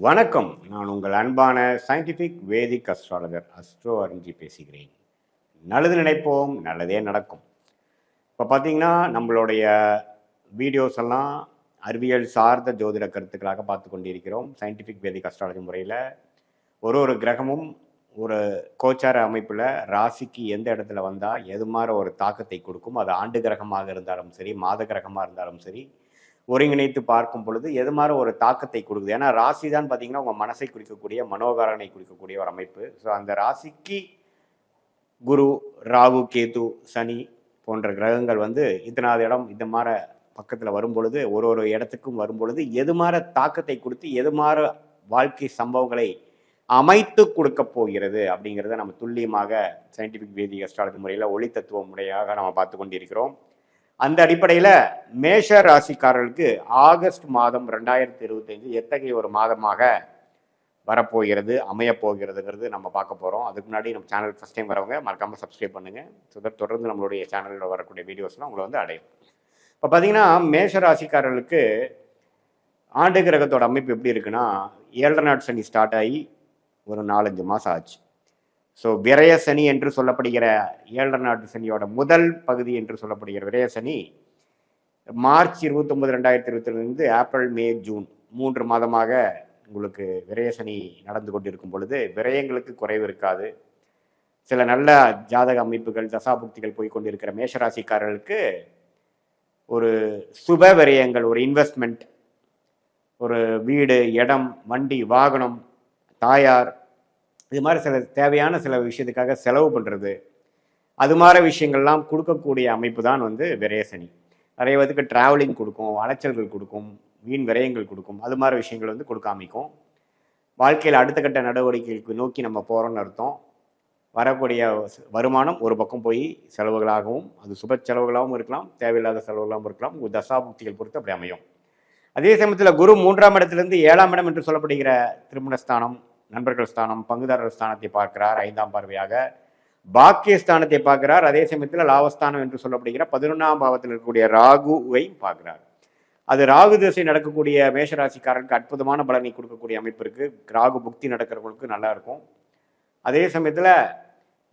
வணக்கம். நான் உங்கள் அன்பான சயின்டிஃபிக் வேதிக் அஸ்ட்ராலஜர் அஸ்ட்ரோ அருண்ஜி பேசுகிறேன். நல்லது நினைப்போம், நல்லதே நடக்கும். இப்போ பார்த்தீங்கன்னா, நம்மளுடைய வீடியோஸ் எல்லாம் அறிவியல் சார்ந்த ஜோதிட கருத்துக்களாக பார்த்து கொண்டிருக்கிறோம். சயின்டிஃபிக் வேதிக் அஸ்ட்ராலஜி முறையில் ஒரு ஒரு கிரகமும் ஒரு கோச்சார அமைப்பில் ராசிக்கு எந்த இடத்துல வந்தால் எது மாதிரி ஒரு தாக்கத்தை கொடுக்கும். அது ஆண்டு கிரகமாக இருந்தாலும் சரி, மாத கிரகமாக இருந்தாலும் சரி, ஒருங்கிணைத்து பார்க்கும் பொழுது எது மாதிரி ஒரு தாக்கத்தை கொடுக்குது. ஏன்னா ராசி தான் பார்த்தீங்கன்னா உங்கள் மனசை குறிக்கக்கூடிய மனோகாரனை குறிக்கக்கூடிய ஒரு அமைப்பு. ஸோ அந்த ராசிக்கு குரு, ராகு, கேது, சனி போன்ற கிரகங்கள் வந்து இத்தனாவது இடம் இந்த மாதிரி பக்கத்தில் வரும் பொழுது ஒரு ஒரு இடத்துக்கும் வரும் பொழுது எது மாதிரி தாக்கத்தை கொடுத்து எது மாதிரி வாழ்க்கை சம்பவங்களை அமைத்து கொடுக்க போகிறது அப்படிங்கிறத நம்ம துல்லியமாக சயின்டிஃபிக் வேதிக் அஸ்ட்ராலஜி முறையில் ஒளி தத்துவ முறையாக நம்ம பார்த்து கொண்டிருக்கிறோம். அந்த அடிப்படையில் மேஷ ராசிக்காரர்களுக்கு ஆகஸ்ட் மாதம் 2025 எத்தகைய ஒரு மாதமாக வரப்போகிறது, அமையப்போகிறதுங்கிறது நம்ம பார்க்க போகிறோம். அதுக்கு முன்னாடி நம்ம சேனல் ஃபஸ்ட் டைம் வரவங்க மறக்காமல் சப்ஸ்கிரைப் பண்ணுங்கள். ஸோ தொடர்ந்து நம்மளுடைய சேனலில் வரக்கூடிய வீடியோஸ்லாம் உங்களை வந்து அடையும். இப்போ பார்த்தீங்கன்னா மேஷ ராசிக்காரர்களுக்கு ஆண்டு கிரகத்தோட அமைப்பு எப்படி இருக்குன்னா, 7 நாட் சனி ஸ்டார்ட் ஆகி ஒரு 4-5 மாதம் ஆச்சு. ஸோ விரய சனி என்று சொல்லப்படுகிற 7 நாட்டு சனியோட முதல் பகுதி என்று சொல்லப்படுகிற விரய சனி மார்ச் 29, 2022 ஏப்ரல், மே, ஜூன் 3 மாதமாக உங்களுக்கு விரய சனி நடந்து கொண்டிருக்கும் பொழுது விரயங்களுக்கு குறைவு இருக்காது. சில நல்ல ஜாதக அமைப்புகள் தசாபுக்திகள் போய்கொண்டிருக்கிற மேஷராசிக்காரர்களுக்கு ஒரு சுப விரயங்கள், ஒரு இன்வெஸ்ட்மெண்ட், ஒரு வீடு, இடம், வண்டி, வாகனம், தாயார், இது மாதிரி சில தேவையான சில விஷயத்துக்காக செலவு பண்ணுறது, அது மாதிரி விஷயங்கள்லாம் கொடுக்கக்கூடிய அமைப்பு தான் வந்து விரயசனி. நிறைய பேருக்கு ட்ராவலிங் கொடுக்கும், அலைச்சல்கள் கொடுக்கும், வீண் விரயங்கள் கொடுக்கும். அது மாதிரி விஷயங்கள் வந்து கொடுக்க அமைக்கும். வாழ்க்கையில் அடுத்த கட்ட நடவடிக்கைகளுக்கு நோக்கி நம்ம போகிறோம்னு அர்த்தம். வரக்கூடிய வருமானம் ஒரு பக்கம் போய் செலவுகளாகவும், அது சுப செலவுகளாகவும் இருக்கலாம், தேவையில்லாத செலவுகளாகவும் இருக்கலாம். தசாபுக்திகள் பொறுத்து அப்படி அமையும். அதே சமயத்தில் குரு 3ஆம் இடத்திலிருந்து 7ஆம் இடம் என்று சொல்லப்படுகிற திருமணஸ்தானம், நண்பர்கள் ஸ்தானம், பங்குதாரர் ஸ்தானத்தை பார்க்கிறார். 5ஆம் பார்வையாக பாக்கியஸ்தானத்தை பார்க்கிறார். அதே சமயத்தில் லாபஸ்தானம் என்று சொல்லப்படுகிற 11ஆம் பாவத்தில் இருக்கக்கூடிய ராகுவை பார்க்கிறார். அது ராகு திசை நடக்கக்கூடிய மேஷராசிக்காரருக்கு அற்புதமான பலனை கொடுக்கக்கூடிய அமைப்பு இருக்கு. ராகு புக்தி நடக்கிறவங்களுக்கு நல்லா இருக்கும். அதே சமயத்தில்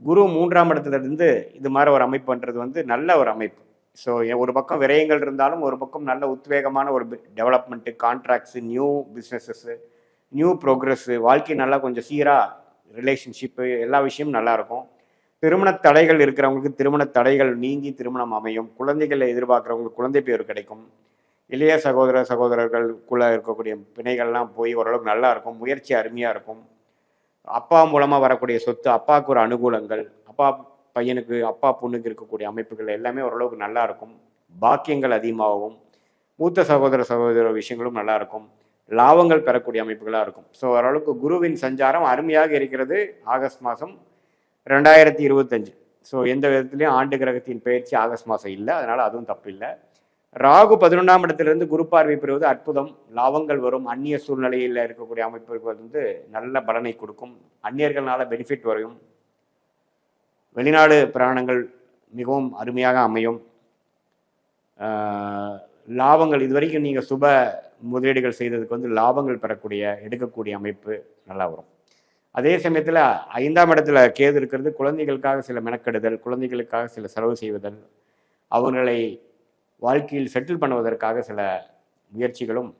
குரு 3ஆம் இடத்திலிருந்து இது மாதிரி ஒரு அமைப்பு பண்ணுறது வந்து நல்ல ஒரு அமைப்பு. ஸோ ஒரு பக்கம் விரயங்கள் இருந்தாலும் ஒரு பக்கம் நல்ல உத்வேகமான ஒரு டெவலப்மெண்ட்டு, கான்ட்ராக்ட்ஸு, நியூ பிஸ்னஸஸ்ஸு, நியூ ப்ரோக்ரஸ்ஸு, வாழ்க்கை நல்லா கொஞ்சம் சீராக, ரிலேஷன்ஷிப்பு, எல்லா விஷயமும் நல்லாயிருக்கும். திருமண தடைகள் இருக்கிறவங்களுக்கு திருமண தடைகள் நீங்கி திருமணம் அமையும். குழந்தைகளை எதிர்பார்க்குறவங்களுக்கு குழந்தை பேர் கிடைக்கும். இளைய சகோதரர்களுக்குள்ளே இருக்கக்கூடிய பிணைகள்லாம் போய் ஓரளவுக்கு நல்லா இருக்கும். முயற்சி அருமையாக இருக்கும். அப்பா மூலமாக வரக்கூடிய சொத்து, அப்பாவுக்கு ஒரு அனுகூலங்கள், அப்பா பையனுக்கு, அப்பா பொண்ணுக்கு இருக்கக்கூடிய அமைப்புகள் எல்லாமே ஓரளவுக்கு நல்லா இருக்கும். பாக்கியங்கள் அதிகமாகவும், மூத்த சகோதர விஷயங்களும் நல்லா இருக்கும். லாபங்கள் பெறக்கூடிய அமைப்புகளாக இருக்கும். ஸோ ஓரளவுக்கு குருவின் சஞ்சாரம் அருமையாக இருக்கிறது ஆகஸ்ட் மாதம் 2025. ஸோ எந்த விதத்துலையும் ஆண்டு கிரகத்தின் பயிற்சி ஆகஸ்ட் மாதம் இல்லை, அதனால் அதுவும் தப்பு இல்லை. ராகு 11ஆம் இடத்திலிருந்து குரு பார்வை பெறுவது அற்புதம். லாபங்கள் வரும். அந்நிய சூழ்நிலையில் இருக்கக்கூடிய அமைப்புகள் வந்து நல்ல பலனை கொடுக்கும். அந்நியர்களால் பெனிஃபிட் வரும். வெளிநாடு பிராணங்கள் மிகவும் அருமையாக அமையும். லாபங்கள் இதுவரைக்கும் நீங்கள் சுப முதலீடுகள் செய்ததுக்கு வந்து லாபங்கள் பெறக்கூடிய, எடுக்கக்கூடிய அமைப்பு நல்லா வரும். அதே சமயத்தில் 5ஆம் இடத்துல கேது இருக்கிறது. குழந்தைகளுக்காக சில மெனக்கெடுதல், குழந்தைகளுக்காக சில செலவு செய்வதல், அவர்களை வாழ்க்கையில் செட்டில் பண்ணுவதற்காக சில முயற்சிகளும்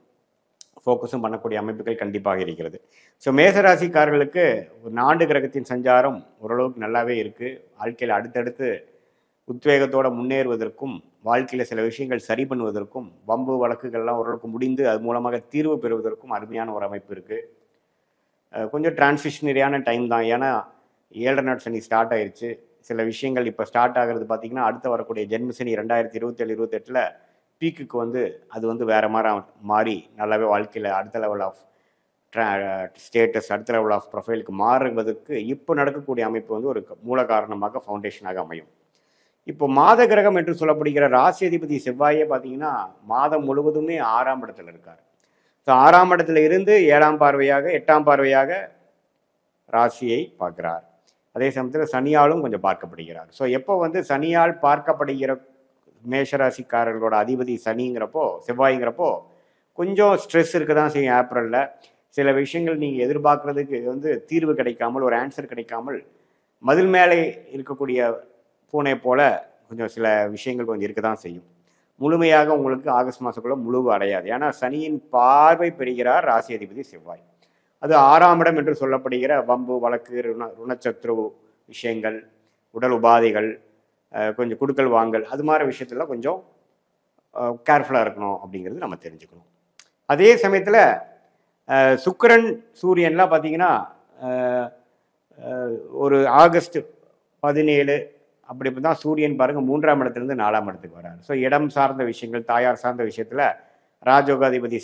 ஃபோக்கஸும் பண்ணக்கூடிய அமைப்புகள் கண்டிப்பாக இருக்கிறது. ஸோ மேசராசிக்காரர்களுக்கு ஒரு ஆண்டு கிரகத்தின் சஞ்சாரம் ஓரளவுக்கு நல்லாவே இருக்குது. வாழ்க்கையில் அடுத்தடுத்து உத்வேகத்தோடு முன்னேறுவதற்கும், வாழ்க்கையில் சில விஷயங்கள் சரி பண்ணுவதற்கும், வம்பு வழக்குகள்லாம் ஓரளவுக்கு முடிந்து அது மூலமாக தீர்வு பெறுவதற்கும் அருமையான ஒரு அமைப்பு இருக்குது. கொஞ்சம் டிரான்சிஷனரியான டைம் தான். ஏன்னா 7 நாட் சனி ஸ்டார்ட் ஆயிடுச்சு. சில விஷயங்கள் இப்போ ஸ்டார்ட் ஆகிறது பார்த்திங்கன்னா, அடுத்து வரக்கூடிய ஜென்ம சனி 2027-28 பீக்குக்கு வந்து அது வந்து வேறு மாறி நல்லாவே வாழ்க்கையில் அடுத்த லெவல் ஆஃப் ஸ்டேட்டஸ், அடுத்த லெவல் ஆஃப் ப்ரொஃபைலுக்கு மாறுவதற்கு இப்போ நடக்கக்கூடிய அமைப்பு வந்து ஒரு மூல காரணமாக, ஃபவுண்டேஷனாக அமையும். இப்போ மாத கிரகம் என்று சொல்லப்படுகிற ராசி அதிபதி செவ்வாயே பார்த்தீங்கன்னா மாதம் முழுவதுமே 6ஆம் இடத்துல இருக்கார். ஸோ 6ஆம் இடத்துல இருந்து 7ஆம் பார்வையாக, 8ஆம் பார்வையாக ராசியை பார்க்கிறார். அதே சமயத்தில் சனியாலும் கொஞ்சம் பார்க்கப்படுகிறார். ஸோ எப்போ வந்து சனியால் பார்க்கப்படுகிற மேஷராசிக்காரர்களோட அதிபதி சனிங்கிறப்போ, செவ்வாய்ங்கிறப்போ கொஞ்சம் ஸ்ட்ரெஸ் இருக்க தான் செய்யும் ஏப்ரலில். சில விஷயங்கள் நீங்கள் எதிர்பார்க்குறதுக்கு வந்து தீர்வு கிடைக்காமல், ஒரு ஆன்சர் கிடைக்காமல், மதில் மேலே இருக்கக்கூடிய பூனை போல கொஞ்சம் சில விஷயங்கள் கொஞ்சம் இருக்க தான் செய்யும். முழுமையாக உங்களுக்கு ஆகஸ்ட் மாதத்துக்குள்ள முழுவு அடையாது. ஏன்னா சனியின் பார்வை பெறுகிறார் ராசி அதிபதி செவ்வாய். அது 6ஆம் இடம் என்று சொல்லப்படுகிற வம்பு, வழக்கு, ருணச்சத்ரு விஷயங்கள், உடல் உபாதைகள், கொஞ்சம் குடுக்கல் வாங்கல், அது மாதிரி விஷயத்துல கொஞ்சம் கேர்ஃபுல்லாக இருக்கணும் அப்படிங்கிறது நம்ம தெரிஞ்சுக்கணும். அதே சமயத்தில் சுக்கிரன் சூரியன்லாம் பார்த்தீங்கன்னா ஒரு ஆகஸ்ட் 17 அப்படி தான் சூரியன் பாருங்கள் 3ஆம் இடத்துலேருந்து 4ஆம் இடத்துக்கு வராரு. ஸோ இடம் சார்ந்த விஷயங்கள், தாயார் சார்ந்த விஷயத்தில் ராஜயோகாதிபதி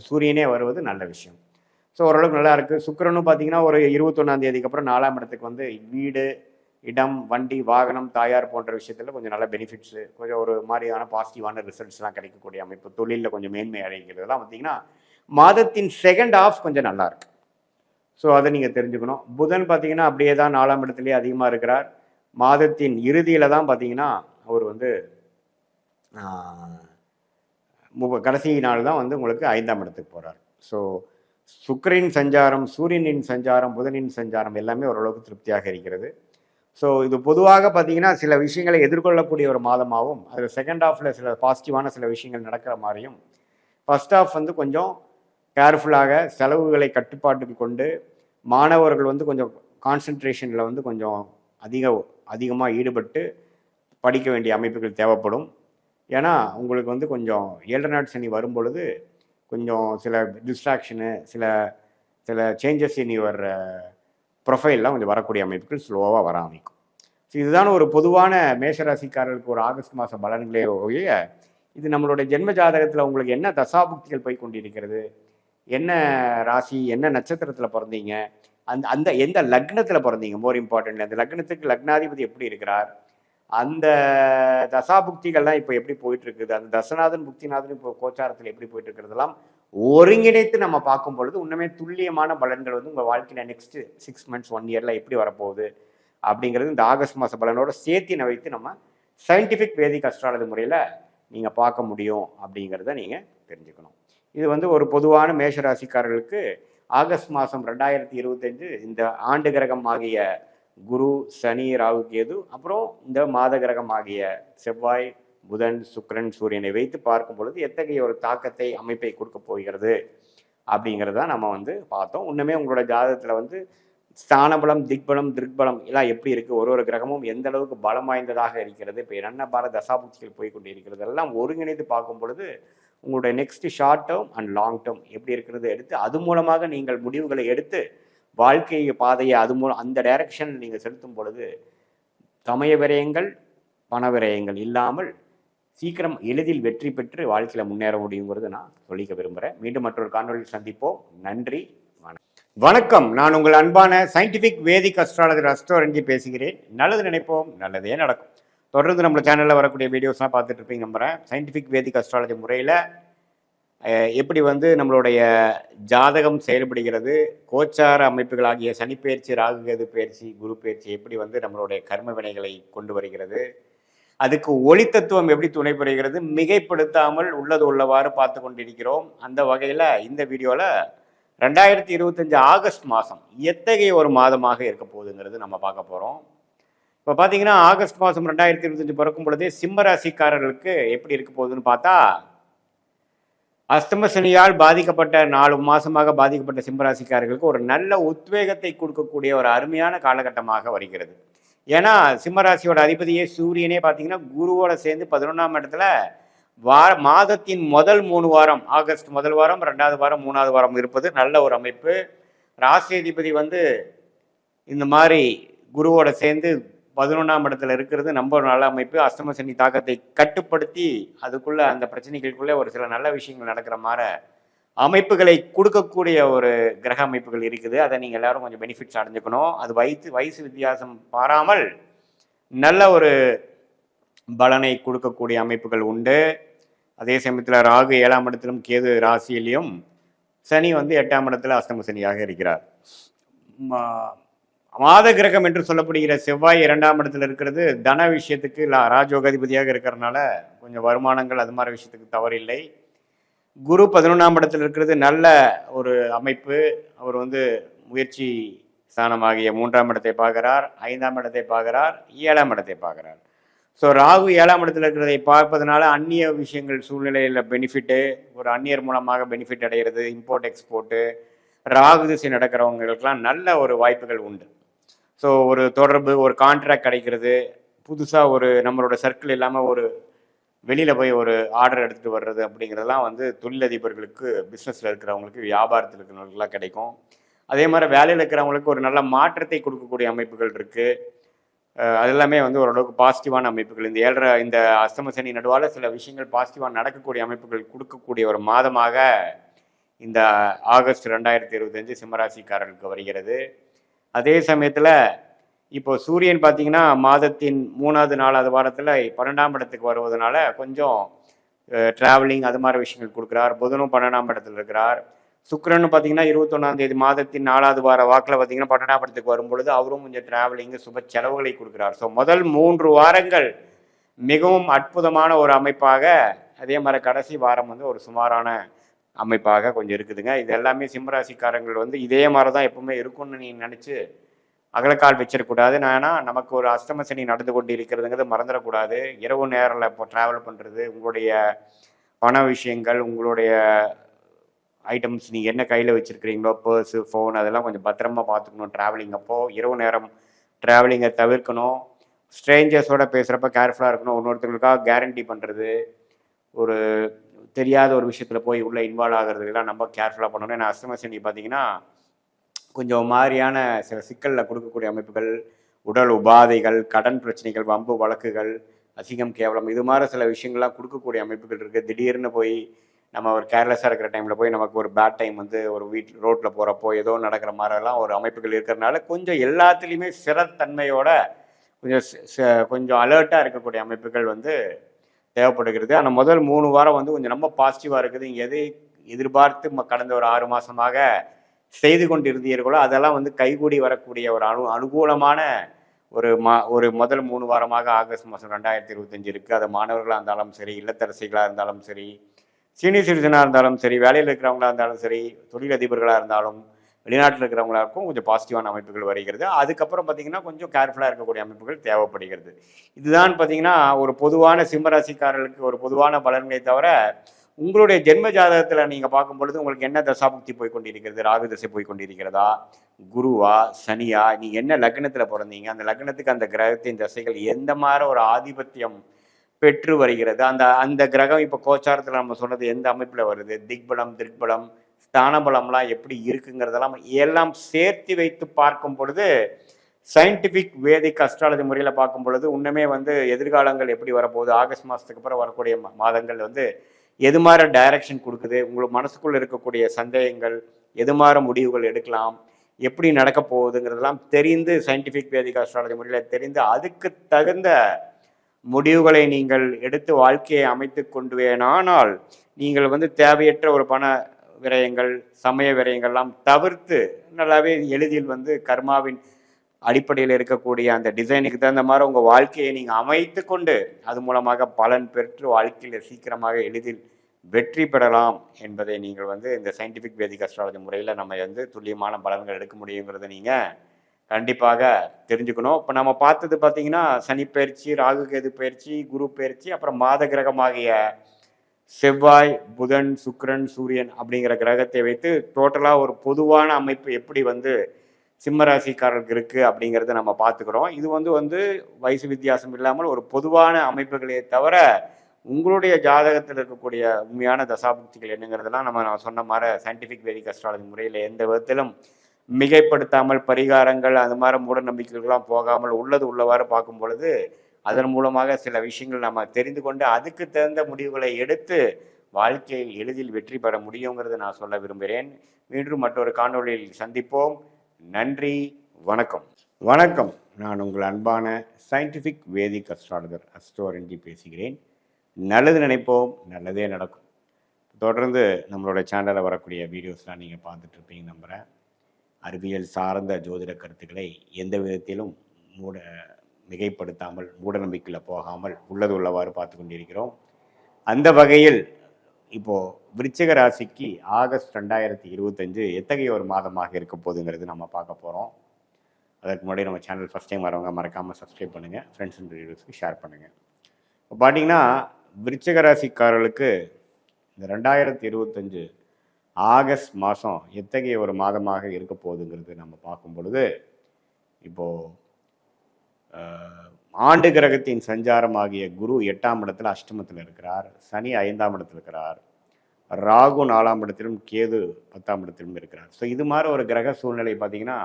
சூரியனே வருவது நல்ல விஷயம். ஸோ ஓரளவுக்கு நல்லா இருக்குது. சுக்கிரனும் பார்த்தீங்கன்னா ஒரு 21ஆம் தேதிக்கு அப்புறம் 4ஆம் இடத்துக்கு வந்து வீடு, இடம், வண்டி, வாகனம், தாயார் போன்ற விஷயத்தில் கொஞ்சம் நல்ல பெனிஃபிட்ஸு, கொஞ்சம் ஒரு மாதிரியான பாசிட்டிவான ரிசல்ட்ஸ்லாம் கிடைக்கக்கூடிய அமைப்பு, தொழிலில் கொஞ்சம் மேன்மை அடைகிறதுலாம் பார்த்தீங்கன்னா மாதத்தின் செகண்ட் ஹாஃப் கொஞ்சம் நல்லா இருக்கு. ஸோ அதை நீங்கள் தெரிஞ்சுக்கணும். புதன் பார்த்தீங்கன்னா அப்படியே தான் 4ஆம் இடத்துலேயே அதிகமாக இருக்கிறார். மாதத்தின் இறுதியில் தான் பார்த்தீங்கன்னா அவர் வந்து கடைசி நாள் தான் வந்து உங்களுக்கு 5ஆம் இடத்துக்கு போகிறார். ஸோ சுக்கிரனின் சஞ்சாரம், சூரியனின் சஞ்சாரம், புதனின் சஞ்சாரம் எல்லாமே ஓரளவுக்கு திருப்தியாக இருக்கிறது. ஸோ இது பொதுவாக பார்த்தீங்கன்னா சில விஷயங்களை எதிர்கொள்ளக்கூடிய ஒரு மாதமாகவும், அதில் செகண்ட் ஹாஃபில் சில பாசிட்டிவான சில விஷயங்கள் நடக்கிற மாதிரியும், ஃபர்ஸ்ட் ஹாஃப் வந்து கொஞ்சம் கேர்ஃபுல்லாக செலவுகளை கட்டுப்பாட்டுக்கு கொண்டு, மாணவர்கள் வந்து கொஞ்சம் கான்சன்ட்ரேஷனில் வந்து கொஞ்சம் அதிகமாக ஈடுபட்டு படிக்க வேண்டிய அமைப்புகள் தேவைப்படும். ஏன்னா உங்களுக்கு வந்து கொஞ்சம் 7 நாட் சனி வரும் பொழுது கொஞ்சம் சில டிஸ்ட்ராக்ஷனு, சில சில சேஞ்சஸ் இன் யுவர் ப்ரொஃபைல்லாம் கொஞ்சம் வரக்கூடிய அமைப்புகள் ஸ்லோவாக வர ஆரம்பிக்கும். ஸோ இதுதான் ஒரு பொதுவான மேஷராசிக்காரர்களுக்கு ஒரு ஆகஸ்ட் மாதம் பலன்களே ஒழிய, இது நம்மளுடைய ஜென்ம ஜாதகத்தில் உங்களுக்கு என்ன தசாபுக்திகள் போய் கொண்டிருக்கிறது, என்ன ராசி, என்ன நட்சத்திரத்தில் பிறந்தீங்க, அந்த எந்த லக்னத்தில் பிறந்தீங்க, மோர் இம்பார்ட்டன்ட் அந்த லக்னத்துக்கு லக்னாதிபதி எப்படி இருக்கிறார், அந்த தசாபுக்திகள்லாம் இப்போ எப்படி போயிட்டு இருக்குது, அந்த தசநாதன் புக்திநாதன் இப்போ கோச்சாரத்தில் எப்படி போயிட்டு இருக்கிறதெல்லாம் ஒருங்கிணைத்து நம்ம பார்க்கும் பொழுது உண்மையே துல்லியமான பலன்கள் வந்து உங்கள் வாழ்க்கையில் நெக்ஸ்ட் 6 மந்த்ஸ் 1 இயரில் எப்படி வரப்போகுது அப்படிங்கிறது இந்த ஆகஸ்ட் மாத பலனோட சேர்த்தினை வைத்து நம்ம சயின்டிஃபிக் வேதிக் அஸ்ட்ராலஜி முறையில் நீங்கள் பார்க்க முடியும் அப்படிங்கிறத நீங்கள் தெரிஞ்சுக்கணும். இது வந்து ஒரு பொதுவான மேஷராசிக்காரர்களுக்கு ஆகஸ்ட் மாதம் 2025 இந்த ஆண்டு கிரகம் ஆகிய குரு, சனி, ராகு, கேது, அப்புறம் இந்த மாத கிரகம் ஆகிய செவ்வாய், புதன், சுக்கிரன், சூரியனை வைத்து பார்க்கும் பொழுது எத்தகைய ஒரு தாக்கத்தை, அமைப்பை கொடுக்க போகிறது அப்படிங்கிறத நம்ம வந்து பார்த்தோம். இன்னுமே உங்களோட ஜாதகத்தில் வந்து ஸ்தானபலம், திக்பலம், திருக்பலம் எல்லாம் எப்படி இருக்குது, ஒரு கிரகமும் எந்த அளவுக்கு பலம் வாய்ந்ததாக இருக்கிறது, இப்போ என்ன பார தசாபுக்திகள் போய் கொண்டு இருக்கிறது எல்லாம் ஒருங்கிணைத்து பார்க்கும் பொழுது உங்களுடைய next short term and long term எப்படி இருக்கிறது எடுத்து அது மூலமாக நீங்கள் முடிவுகளை எடுத்து வாழ்க்கை பாதையை அது மூலம் அந்த டைரக்ஷன் நீங்கள் செலுத்தும் பொழுது சமய விரயங்கள், பண விரயங்கள் இல்லாமல் சீக்கிரம் எளிதில் வெற்றி பெற்று வாழ்க்கையில் முன்னேற முடியுங்கிறது நான் சொல்லிக்க விரும்புகிறேன். மீண்டும் மற்றொரு காணொலியில் சந்திப்போம். நன்றி, வணக்கம். நான் உங்கள் அன்பான சயின்டிஃபிக் வேதிக் அஸ்ட்ராலஜர் அஸ்ட்ரோ ரஞ்சி பேசுகிறேன். நல்லது நினைப்போம், நல்லதே நடக்கும். தொடர்ந்து நம்ம சேனலில் வரக்கூடிய வீடியோஸ்லாம் பார்த்துட்டு இருப்பீங்க நம்புகிறேன். சயின்டிஃபிக் வேதிக் அஸ்ட்ராலஜி முறையில் எப்படி வந்து நம்மளுடைய ஜாதகம் செயல்படுகிறது, கோச்சார அமைப்புகளாகிய சனிப்பெயர்ச்சி, ராகுகேது பயிற்சி, குரு பயிற்சி எப்படி வந்து நம்மளுடைய கர்ம வினைகளை கொண்டு வருகிறது, அதுக்கு ஒளி தத்துவம் எப்படி துணை புரிகிறது, மிகைப்படுத்தாமல் உள்ளது உள்ளவாறு பார்த்து கொண்டிருக்கிறோம். அந்த வகையில் இந்த வீடியோவில் 2025 ஆகஸ்ட் மாதம் எத்தகைய ஒரு மாதமாக இருக்க போகுதுங்கிறது நம்ம பார்க்க போகிறோம். இப்போ பார்த்தீங்கன்னா ஆகஸ்ட் மாதம் 2025 பிறக்கும் பொழுதே சிம்ம ராசிக்காரர்களுக்கு எப்படி இருக்க போகுதுன்னு பார்த்தா, அஸ்தம சனியால் பாதிக்கப்பட்ட 4 மாதமாக பாதிக்கப்பட்ட சிம்மராசிக்காரர்களுக்கு ஒரு நல்ல உத்வேகத்தை கொடுக்கக்கூடிய ஒரு அருமையான காலகட்டமாக வருகிறது. ஏன்னா சிம்மராசியோட அதிபதியே சூரியனே பார்த்தீங்கன்னா குருவோட சேர்ந்து 11ஆம் இடத்துல மாதத்தின் முதல் 3 வாரம், ஆகஸ்ட் முதல் வாரம், 2வது வாரம், 3வது வாரம் இருப்பது நல்ல ஒரு அமைப்பு. ராசி அதிபதி வந்து இந்த மாதிரி குருவோட சேர்ந்து 11ஆம் இடத்துல இருக்கிறது நம்ம ஒரு நல்ல அமைப்பு. அஷ்டம சனி தாக்கத்தை கட்டுப்படுத்தி அதுக்குள்ள அந்த பிரச்சனைகளுக்குள்ளே ஒரு சில நல்ல விஷயங்கள் நடக்கிற மாதிரி அமைப்புகளை கொடுக்கக்கூடிய ஒரு கிரக அமைப்புகள் இருக்குது. அதை நீங்கள் எல்லாரும் கொஞ்சம் பெனிஃபிட்ஸ் அடைஞ்சுக்கணும். அது வயசு வித்தியாசம் பாராமல் நல்ல ஒரு பலனை கொடுக்கக்கூடிய அமைப்புகள் உண்டு. அதே சமயத்தில் ராகு 7ஆம் இடத்திலும், கேது ராசியிலையும், சனி வந்து 8ஆம் இடத்துல அஷ்டம சனியாக இருக்கிறார். மாத கிரகம் என்று சொல்லப்படுகிற செவ்வாய் 2ஆம் இடத்துல இருக்கிறது தன விஷயத்துக்கு ராஜயோகாதிபதியாக இருக்கிறதுனால கொஞ்சம் வருமானங்கள் அது மாதிரி விஷயத்துக்கு தவறில்லை. குரு 11ஆம் இடத்துல இருக்கிறது நல்ல ஒரு அமைப்பு. அவர் வந்து முயற்சி ஸ்தானமாகிய 3ஆம் இடத்தை பார்க்கிறார், 5ஆம் இடத்தை பார்க்கிறார், 7ஆம் இடத்தை பார்க்கிறார். ஸோ ராகு 7ஆம் இடத்துல இருக்கிறதை பார்ப்பதனால அந்நிய விஷயங்கள் சூழ்நிலையில் பெனிஃபிட்டு, ஒரு அந்நியர் மூலமாக பெனிஃபிட் அடைகிறது, இம்போர்ட் எக்ஸ்போர்ட்டு, ராகு திசை நடக்கிறவங்களுக்கெல்லாம் நல்ல ஒரு வாய்ப்புகள் உண்டு. ஸோ ஒரு தொடர்பு, ஒரு கான்ட்ராக்ட் கிடைக்கிறது, புதுசாக ஒரு நம்மளோட சர்க்கிள் இல்லாமல் ஒரு வெளியில் போய் ஒரு ஆர்டர் எடுத்துகிட்டு வர்றது அப்படிங்கிறதெல்லாம் வந்து தொழிலதிபர்களுக்கு, பிஸ்னஸில் இருக்கிறவங்களுக்கு, வியாபாரத்தில் இருக்கிறவங்களுக்குலாம் கிடைக்கும். அதே மாதிரி வேலையில் இருக்கிறவங்களுக்கு ஒரு நல்ல மாற்றத்தை கொடுக்கக்கூடிய அமைப்புகள் இருக்குது. அது எல்லாமே வந்து ஓரளவுக்கு பாசிட்டிவான அமைப்புகள். இந்த அஸ்தம சனி நடுவால் சில விஷயங்கள் பாசிட்டிவாக நடக்கக்கூடிய அமைப்புகள் கொடுக்கக்கூடிய ஒரு மாதமாக இந்த ஆகஸ்ட் 2025 சிம்மராசிக்காரர்களுக்கு வருகிறது. அதே சமயத்தில் இப்போ சூரியன் பார்த்தீங்கன்னா மாதத்தின் 3வது 4வது வாரத்தில் 12ஆம் இடத்துக்கு வருவதனால கொஞ்சம் ட்ராவலிங் அது மாதிரி விஷயங்கள் கொடுக்குறார். புதனும் 12ஆம் இடத்துல இருக்கிறார். சுக்கிரன் பார்த்தீங்கன்னா 21ஆம் தேதி மாதத்தின் 4வது வார வாக்கில் பார்த்தீங்கன்னா 12ஆம் இடத்துக்கு வரும்பொழுது அவரும் கொஞ்சம் ட்ராவலிங்கு சுப செலவுகளை கொடுக்குறார். ஸோ முதல் 3 வாரங்கள் மிகவும் அற்புதமான ஒரு அமைப்பாக, அதே மாதிரி கடைசி வாரம் வந்து ஒரு சுமாரான அமைப்பாக கொஞ்சம் இருக்குதுங்க. இது எல்லாமே சிம்மராசிக்காரங்கள் வந்து இதே மாதிரி தான் எப்பவுமே இருக்கும்னு நீங்கள் நினச்சி அகலக்கால் வச்சிடக்கூடாது. ஏன்னா நமக்கு ஒரு அஷ்டம சனி நடந்து கொண்டு இருக்கிறதுங்கிறது மறந்துடக்கூடாது. இரவு நேரில் இப்போ ட்ராவல் பண்ணுறது, உங்களுடைய பண விஷயங்கள், உங்களுடைய ஐட்டம்ஸ் நீங்கள் என்ன கையில் வச்சுருக்கிறீங்களோ, பர்ஸு, ஃபோன் அதெல்லாம் கொஞ்சம் பத்திரமா பார்த்துக்கணும். ட்ராவலிங் அப்போது இரவு நேரம் ட்ராவலிங்கை தவிர்க்கணும். ஸ்ட்ரேஞ்சர்ஸோட பேசுகிறப்ப கேர்ஃபுல்லாக இருக்கணும். இன்னொருத்தர்களுக்காக கேரண்டி பண்ணுறது, ஒரு தெரியாத ஒரு விஷயத்தில் போய் உள்ளே இன்வால்வ் ஆகிறதுக்கெல்லாம் நம்ம கேர்ஃபுல்லாக பண்ணணும். ஏன்னா அஷ்டம சனி பார்த்தீங்கன்னா கொஞ்சம் மாதிரியான சில சிக்கலில் கொடுக்கக்கூடிய அமைப்புகள், உடல் உபாதைகள், கடன் பிரச்சனைகள், வம்பு வழக்குகள், அசிங்கம் கேவலம் இது மாதிரி சில விஷயங்கள்லாம் கொடுக்கக்கூடிய அமைப்புகள் இருக்குது. திடீர்னு போய் நம்ம ஒரு கேர்லெஸ்ஸாக இருக்கிற டைமில் போய் நமக்கு ஒரு பேட் டைம் வந்து ஒரு ரோட்டில் போகிறப்போ ஏதோ நடக்கிற மாதிரிலாம் ஒரு அமைப்புகள் இருக்கிறதுனால கொஞ்சம் எல்லாத்துலேயுமே சிறத்தன்மையோட கொஞ்சம் அலர்ட்டாக இருக்கக்கூடிய அமைப்புகள் வந்து தேவைப்படுகிறது. ஆனால் முதல் 3 வாரம் வந்து கொஞ்சம் ரொம்ப பாசிட்டிவாக இருக்குது. இங்கே எதை எதிர்பார்த்து கடந்த ஒரு 6 மாதமாக செய்து கொண்டிருந்தீர்களோ அதெல்லாம் வந்து கைகூடி வரக்கூடிய ஒரு அனுகூலமான ஒரு முதல் 3 வாரமாக ஆகஸ்ட் மாதம் 2025 இருக்குது. அது மாணவர்களாக இருந்தாலும் சரி, இல்லத்தரசிகளாக இருந்தாலும் சரி, சீனியர் சிட்டிசனாக இருந்தாலும் சரி, வேலையில் இருக்கிறவங்களா இருந்தாலும் சரி, தொழிலதிபர்களாக இருந்தாலும், வெளிநாட்டில் இருக்கிறவங்களுக்கும் கொஞ்சம் பாசிட்டிவான அமைப்புகள் வருகிறது. அதுக்கப்புறம் பார்த்தீங்கன்னா கொஞ்சம் கேர்ஃபுல்லாக இருக்கக்கூடிய அமைப்புகள் தேவைப்படுகிறது. இதுதான் பார்த்தீங்கன்னா ஒரு பொதுவான சிம்மராசிக்காரர்களுக்கு ஒரு பொதுவான பலன்களை தவிர, உங்களுடைய ஜென்ம ஜாதகத்தில் நீங்கள் பார்க்கும் பொழுது உங்களுக்கு என்ன தசாபுக்தி போய் கொண்டிருக்கிறது, ராகு தசை போய் கொண்டிருக்கிறதா, குருவா, சனியா, நீங்கள் என்ன லக்னத்தில் பிறந்தீங்க, அந்த லக்னத்துக்கு அந்த கிரகத்தின் தசைகள் எந்த மாதிரி ஒரு ஆதிபத்தியம் பெற்று வருகிறது, அந்த கிரகம் இப்போ கோச்சாரத்தில் நம்ம சொன்னது எந்த அமைப்பில் வருது, திக்பலம், திருக்பலம், ஸ்தானபலம்லாம் எப்படி இருக்குங்கிறதெல்லாம் எல்லாம் சேர்த்து வைத்து பார்க்கும் பொழுது சயின்டிஃபிக் வேதிக் அஸ்ட்ராலஜி முறையில் பார்க்கும் பொழுது இன்னுமே வந்து எதிர்காலங்கள் எப்படி வரப்போகுது, ஆகஸ்ட் மாதத்துக்கு அப்புறம் வரக்கூடிய மாதங்கள் வந்து எது மாதிரி டைரக்ஷன் கொடுக்குது, உங்களுக்கு மனசுக்குள்ள இருக்கக்கூடிய சந்தேகங்கள், எது மாதிரி முடிவுகள் எடுக்கலாம், எப்படி நடக்க போகுதுங்கிறதெல்லாம் தெரிந்து சயின்டிஃபிக் வேதிக் அஸ்ட்ராலஜி முறையில் தெரிந்து அதுக்கு தகுந்த முடிவுகளை நீங்கள் எடுத்து வாழ்க்கையை அமைத்து கொண்டு வேணானால் நீங்கள் வந்து தேவையற்ற ஒரு பண விரயங்கள், சமய விரயங்கள்லாம் தவிர்த்து நல்லாவே எளிதில் வந்து கர்மாவின் அடிப்படையில் இருக்கக்கூடிய அந்த டிசைனுக்கு தகுந்த மாதிரி உங்கள் வாழ்க்கையை நீங்கள் அமைத்து கொண்டு அது மூலமாக பலன் பெற்று வாழ்க்கையில் சீக்கிரமாக எளிதில் வெற்றி பெறலாம் என்பதை நீங்கள் வந்து இந்த சயின்டிஃபிக் வேதிக் அஸ்ட்ராலஜி முறையில் நம்ம வந்து துல்லியமான பலன்கள் எடுக்க முடியுங்கிறத நீங்கள் கண்டிப்பாக தெரிஞ்சுக்கணும். இப்போ நம்ம பார்த்தது பார்த்தீங்கன்னா சனி பயிற்சி, ராகு கேது பயிற்சி, குரு பயிற்சி, அப்புறம் மாத கிரகமாகிய செவ்வாய், புதன், சுக்கிரன், சூரியன் அப்படிங்கிற கிரகத்தை வைத்து டோட்டலாக ஒரு பொதுவான அமைப்பு எப்படி வந்து சிம்மராசிக்காரர்களுக்கு இருக்குது அப்படிங்கிறத நம்ம பார்த்துக்கிறோம். இது வந்து வயசு வித்தியாசம் இல்லாமல் ஒரு பொதுவான அமைப்புகளே தவிர உங்களுடைய ஜாதகத்தில் இருக்கக்கூடிய உண்மையான தசாபுக்திகள் என்னங்கிறதெல்லாம் நான் சொன்ன மாதிரி சயின்டிஃபிக் வேதிக் அஸ்ட்ராலஜி முறையில் எந்த விதத்திலும் மிகைப்படுத்தாமல் பரிகாரங்கள் அது மாதிரி மூட நம்பிக்கைகள்லாம் போகாமல் உள்ளது உள்ளவாறு பார்க்கும் பொழுது அதன் மூலமாக சில விஷயங்கள் நம்ம தெரிந்து கொண்டு அதுக்கு தகுந்த முடிவுகளை எடுத்து வாழ்க்கையில் எளிதில் வெற்றி பெற முடியுங்கிறத நான் சொல்ல விரும்புகிறேன். மீண்டும் மற்றொரு காணொளியில் சந்திப்போம். நன்றி, வணக்கம். வணக்கம். நான் உங்கள் அன்பான சயின்டிஃபிக் வேதிக் அஸ்ட்ராலஜர் அஸ்ட்ரோஆர்என்ஜி பேசுகிறேன். நல்லது நினைப்போம், நல்லதே நடக்கும். தொடர்ந்து நம்மளோட சேனலில் வரக்கூடிய வீடியோஸ்லாம் நீங்கள் பார்த்துட்ருப்பீங்க நம்புகிறேன். அறிவியல் சார்ந்த ஜோதிட கருத்துக்களை எந்த விதத்திலும் மிகைப்படுத்தாமல் மூட நம்பிக்கையில் போகாமல் உள்ளது உள்ளவாறு பார்த்து கொண்டிருக்கிறோம். அந்த வகையில் இப்போது விருச்சிக ராசிக்கு ஆகஸ்ட் 2025 எத்தகைய ஒரு மாதமாக இருக்க போகுதுங்கிறது நம்ம பார்க்க போகிறோம். அதற்கு முன்னாடி நம்ம சேனல் ஃபஸ்ட் டைம் வரவங்க மறக்காமல் சப்ஸ்கிரைப் பண்ணுங்கள், ஃப்ரெண்ட்ஸ் அண்ட் ரிலேட்டிவ்ஸ்க்கு ஷேர் பண்ணுங்கள். இப்போ பார்த்தீங்கன்னா விருச்சிக ராசிக்காரர்களுக்கு இந்த 2025 ஆகஸ்ட் மாதம் எத்தகைய ஒரு மாதமாக இருக்க போகுதுங்கிறது நம்ம பார்க்கும் பொழுது, இப்போது ஆண்டு கிரகத்தின் சஞ்சாரமாகிய குரு 8ஆம் இடத்துல அஷ்டமத்தில் இருக்கிறார், சனி 5ஆம் இடத்தில் இருக்கிறார், ராகு 4ஆம் இடத்திலும் கேது 10ஆம் இடத்திலும் இருக்கிறார். ஸோ இது மாதிரி ஒரு கிரக சூழ்நிலை பார்த்திங்கன்னா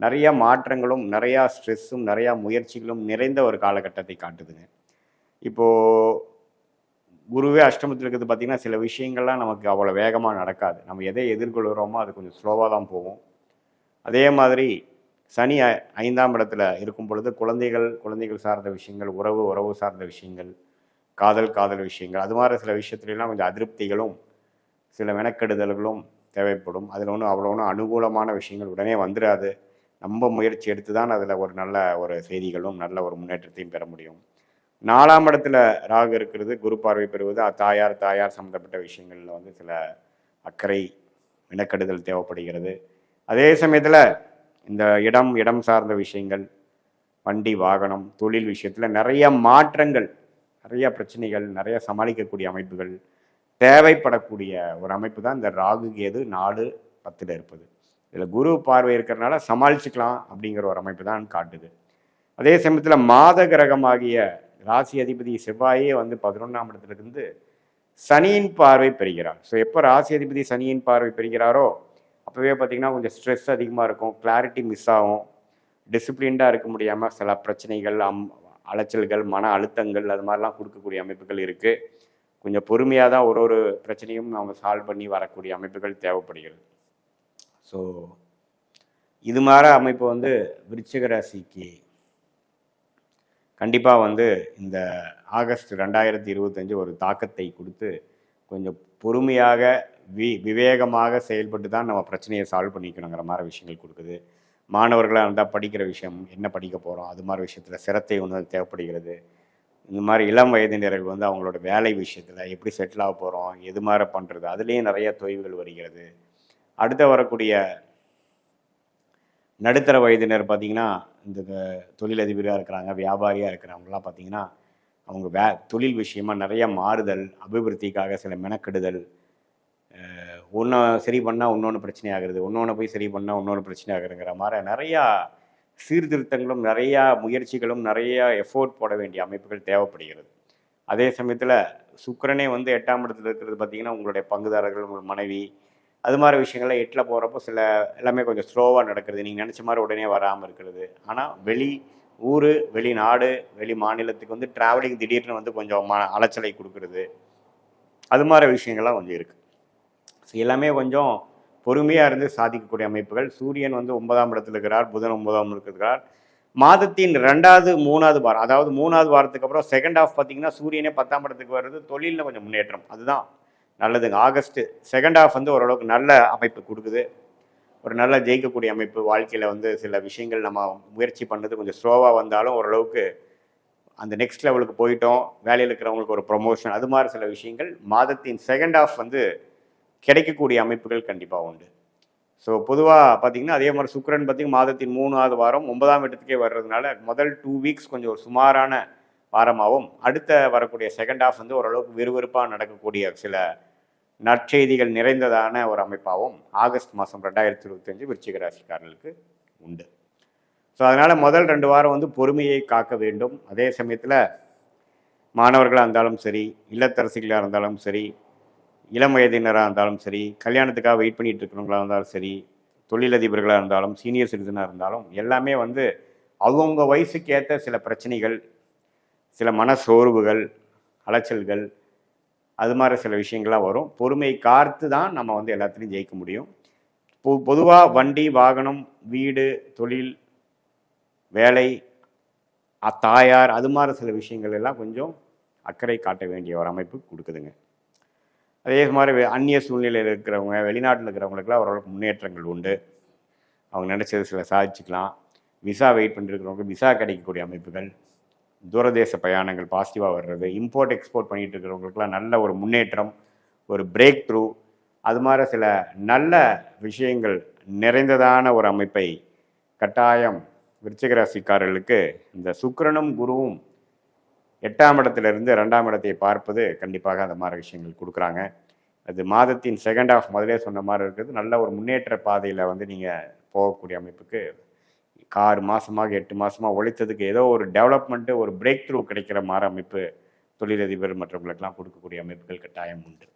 நிறைய மாற்றங்களும் நிறையா ஸ்ட்ரெஸ்ஸும் நிறையா முயற்சிகளும் நிறைந்த ஒரு காலகட்டத்தை காட்டுதுங்க. இப்போது குருவே அஷ்டமத்தில் இருக்கிறது பார்த்திங்கன்னா சில விஷயங்கள்லாம் நமக்கு அவ்வளோ வேகமாக நடக்காது. நம்ம எதை எதிர்கொள்கிறோமோ அது கொஞ்சம் ஸ்லோவாக தான் போகும். அதே மாதிரி சனி 5ஆம் இடத்துல இருக்கும் பொழுது குழந்தைகள் சார்ந்த விஷயங்கள், உறவு சார்ந்த விஷயங்கள், காதல் விஷயங்கள், அது மாதிரி சில விஷயத்துலலாம் கொஞ்சம் அதிருப்திகளும் சில மெனக்கெடுதல்களும் தேவைப்படும். அதில் அவ்வளோ ஒன்றும் அனுகூலமான விஷயங்கள் உடனே வந்துடாது. நம்ம முயற்சி எடுத்து தான் அதில் ஒரு நல்ல ஒரு செய்திகளும் நல்ல ஒரு முன்னேற்றத்தையும் பெற முடியும். 4ஆம் இடத்துல ராகு இருக்கிறது, குரு பார்வை பெறுவது தாயார் சம்மந்தப்பட்ட விஷயங்களில் வந்து சில அக்கறை மெனக்கெடுதல் தேவைப்படுகிறது. அதே சமயத்தில் இந்த இடம் சார்ந்த விஷயங்கள், வண்டி வாகனம் தொழில் விஷயத்தில் நிறைய மாற்றங்கள், நிறைய பிரச்சனைகள், நிறைய சமாளிக்கக்கூடிய அமைப்புகள் தேவைப்படக்கூடிய ஒரு அமைப்பு தான் இந்த ராகு கேது 4-10 இருப்பது. இதில் குரு பார்வை இருக்கிறதுனால சமாளிச்சுக்கலாம் அப்படிங்கிற ஒரு அமைப்பு தான் காட்டுது. அதே சமயத்தில் மாத கிரகமாகிய ராசி அதிபதி செவ்வாயே வந்து 11ஆம் இடத்துலேருந்து சனியின் பார்வை பெறுகிறார். ஸோ எப்போ ராசி அதிபதி சனியின் பார்வை பெறுகிறாரோ அப்போவே பார்த்திங்கன்னா கொஞ்சம் ஸ்ட்ரெஸ் அதிகமாக இருக்கும், கிளாரிட்டி மிஸ் ஆகும், டிசிப்ளின்டாக இருக்க முடியாமல் சில பிரச்சனைகள், அலைச்சல்கள், மன அழுத்தங்கள் அது மாதிரிலாம் கொடுக்கக்கூடிய அமைப்புகள் இருக்குது. கொஞ்சம் பொறுமையாக தான் ஒரு பிரச்சனையும் அவங்க சால்வ் பண்ணி வரக்கூடிய அமைப்புகள் தேவைப்படுகிறது. ஸோ இது மாதிரி அமைப்பு வந்து விருச்சிக ராசிக்கு கண்டிப்பாக வந்து இந்த ஆகஸ்ட் 2025 ஒரு தாக்கத்தை கொடுத்து கொஞ்சம் பொறுமையாக விவேகமாக செயல்பட்டு தான் நம்ம பிரச்சனையை சால்வ் பண்ணிக்கணுங்கிற மாதிரி விஷயங்கள் கொடுக்குது. மாணவர்களாக இருந்தால் படிக்கிற விஷயம், என்ன படிக்க போகிறோம், அது மாதிரி விஷயத்தில் சிரத்தை ஒன்று தேவைப்படுகிறது. இந்த மாதிரி இளம் வயதினர்கள் வந்து அவங்களோட வேலை விஷயத்தில் எப்படி செட்டில் ஆக போகிறோம், எது மாதிரி பண்ணுறது, அதுலேயும் நிறைய தொய்வுகள் வருகிறது. அடுத்த வரக்கூடிய நடுத்தர வயதினர் பார்த்திங்கன்னா இந்த தொழிலதிபராக இருக்கிறாங்க, வியாபாரியாக இருக்கிறவங்களாம் பார்த்திங்கன்னா அவங்க தொழில் விஷயமாக நிறைய மாறுதல், அபிவிருத்திக்காக சில மெனக்கெடுதல், ஒன்று சரி பண்ணால் இன்னொன்று பிரச்சனை ஆகுறது, இன்னொன்று போய் சரி பண்ணால் இன்னொன்று பிரச்சனை ஆகுதுங்கிற மாதிரி நிறையா சீர்திருத்தங்களும் நிறையா முயற்சிகளும் நிறையா எஃபோர்ட் போட வேண்டிய அமைப்புகள் தேவைப்படுகிறது. அதே சமயத்தில் சுக்கிரனே வந்து 8ஆம் இடத்துல இருக்கிறது பார்த்திங்கன்னா உங்களுடைய பங்குதாரர்கள், உங்கள் மனைவி, அது மாதிரி விஷயங்கள்லாம் 8ல் போகிறப்போ சில எல்லாமே கொஞ்சம் ஸ்லோவாக நடக்கிறது, நீங்கள் நினச்ச மாதிரி உடனே வராமல் இருக்கிறது. ஆனால் வெளி ஊர், வெளிநாடு, வெளி மாநிலத்துக்கு வந்து ட்ராவலிங் திடீர்னு வந்து கொஞ்சம் அலைச்சலை கொடுக்குறது, அது மாதிரி விஷயங்கள்லாம் கொஞ்சம் இருக்குது. ஸோ எல்லாமே கொஞ்சம் பொறுமையாக இருந்து சாதிக்கக்கூடிய அமைப்புகள். சூரியன் வந்து 9ஆம் இடத்துல இருக்கிறார், புதன் 9ஆம் இருக்கிறார். மாதத்தின் 2வது 3வது வாரம், அதாவது 3வது வாரத்துக்கு அப்புறம் செகண்ட் ஹாஃப் பார்த்திங்கன்னா சூரியனே 10ஆம் இடத்துக்கு வர்றது தொழிலில் கொஞ்சம் முன்னேற்றம், அதுதான் நல்லதுங்க. ஆகஸ்ட்டு செகண்ட் ஹாஃப் வந்து ஓரளவுக்கு நல்ல அமைப்பு கொடுக்குது, ஒரு நல்ல ஜெயிக்கக்கூடிய அமைப்பு. வாழ்க்கையில் வந்து சில விஷயங்கள் நம்ம முயற்சி பண்ணுறது கொஞ்சம் ஸ்லோவாக வந்தாலும் ஓரளவுக்கு அந்த நெக்ஸ்ட் லெவலுக்கு போயிட்டோம், வேலையில் இருக்கிறவங்களுக்கு ஒரு ப்ரொமோஷன், அது மாதிரி சில விஷயங்கள் மாதத்தின் செகண்ட் ஹாஃப் வந்து கிடைக்கக்கூடிய அமைப்புகள் கண்டிப்பாக உண்டு. ஸோ பொதுவாக பார்த்திங்கன்னா அதே மாதிரி சுக்கிரன் பார்த்திங்கன்னா மாதத்தின் 3வது வாரம் 9ஆம் இடத்துக்கே வர்றதுனால முதல் 2 வீக்ஸ் கொஞ்சம் ஒரு சுமாரான வாரமாகவும், அடுத்த வரக்கூடிய செகண்ட் ஹாஃப் வந்து ஓரளவுக்கு விறுவிறுப்பாக நடக்கக்கூடிய சில நற்செய்திகள் நிறைந்ததான ஒரு அமைப்பாகவும் ஆகஸ்ட் மாதம் 2025 விருச்சிக ராசிக்காரர்களுக்கு உண்டு. ஸோ அதனால் முதல் 2 வாரம் வந்து பொறுமையை காக்க வேண்டும். அதே சமயத்தில் மாணவர்களாக இருந்தாலும் சரி, இல்லத்தரசிகளாக இருந்தாலும் சரி, இளம் வயதினராக இருந்தாலும் சரி, கல்யாணத்துக்காக வெயிட் பண்ணிகிட்டு இருக்கிறவங்களாக இருந்தாலும் சரி, தொழிலதிபர்களாக இருந்தாலும், சீனியர் சிட்டிசனாக இருந்தாலும் எல்லாமே வந்து அவங்கவுங்க வயசுக்கு ஏற்ற சில பிரச்சனைகள், சில மன சோர்வுகள், அலைச்சல்கள், அது மாதிரி சில விஷயங்கள்லாம் வரும். பொறுமை காத்து தான் நம்ம வந்து எல்லாத்துலேயும் ஜெயிக்க முடியும். பொதுவாக வண்டி வாகனம், வீடு, தொழில், வேலை, தாயார், அது மாதிரி சில விஷயங்கள் எல்லாம் கொஞ்சம் அக்கறை காட்ட வேண்டிய ஒரு அமைப்பு கொடுக்குதுங்க. அதே மாதிரி அந்நிய சூழ்நிலையில் இருக்கிறவங்க, வெளிநாட்டில் இருக்கிறவங்களுக்குலாம் ஓரளவுக்கு முன்னேற்றங்கள் உண்டு, அவங்க நினச்சது சில சாதிச்சுக்கலாம். விசா வெயிட் பண்ணிருக்கிறவங்க விசா கிடைக்கக்கூடிய அமைப்புகள், தூரதேச பிரயாணங்கள் பாசிட்டிவாக வர்றது, இம்போர்ட் எக்ஸ்போர்ட் பண்ணிகிட்டு இருக்கிறவங்களுக்குலாம் நல்ல ஒரு முன்னேற்றம், ஒரு பிரேக் த்ரூ, அது மாதிரி சில நல்ல விஷயங்கள் நிறைந்ததான ஒரு அமைப்பை கட்டாயம் விருச்சிக ராசிக்காரர்களுக்கு இந்த சுக்கிரனும் குருவும் 8ஆம் இடத்திலிருந்து 2ஆம் இடத்தை பார்ப்பது கண்டிப்பாக அந்த மாதிரி விஷயங்கள் கொடுக்குறாங்க. அது மாதத்தின் செகண்ட் ஹாஃப் முதலே சொன்ன மாதிரி இருக்குது. நல்ல ஒரு முன்னேற்ற பாதையில் வந்து நீங்கள் போகக்கூடிய அமைப்புக்கு 6 மாதமாக 8 மாதமாக உழைத்ததுக்கு ஏதோ ஒரு டெவலப்மெண்ட்டு, ஒரு பிரேக் த்ரூ கிடைக்கிற மாதிரி அமைப்பு தொழிலதிபர் மற்றவங்களுக்கெல்லாம் கொடுக்கக்கூடிய அமைப்புகள் கட்டாயம் உண்டு.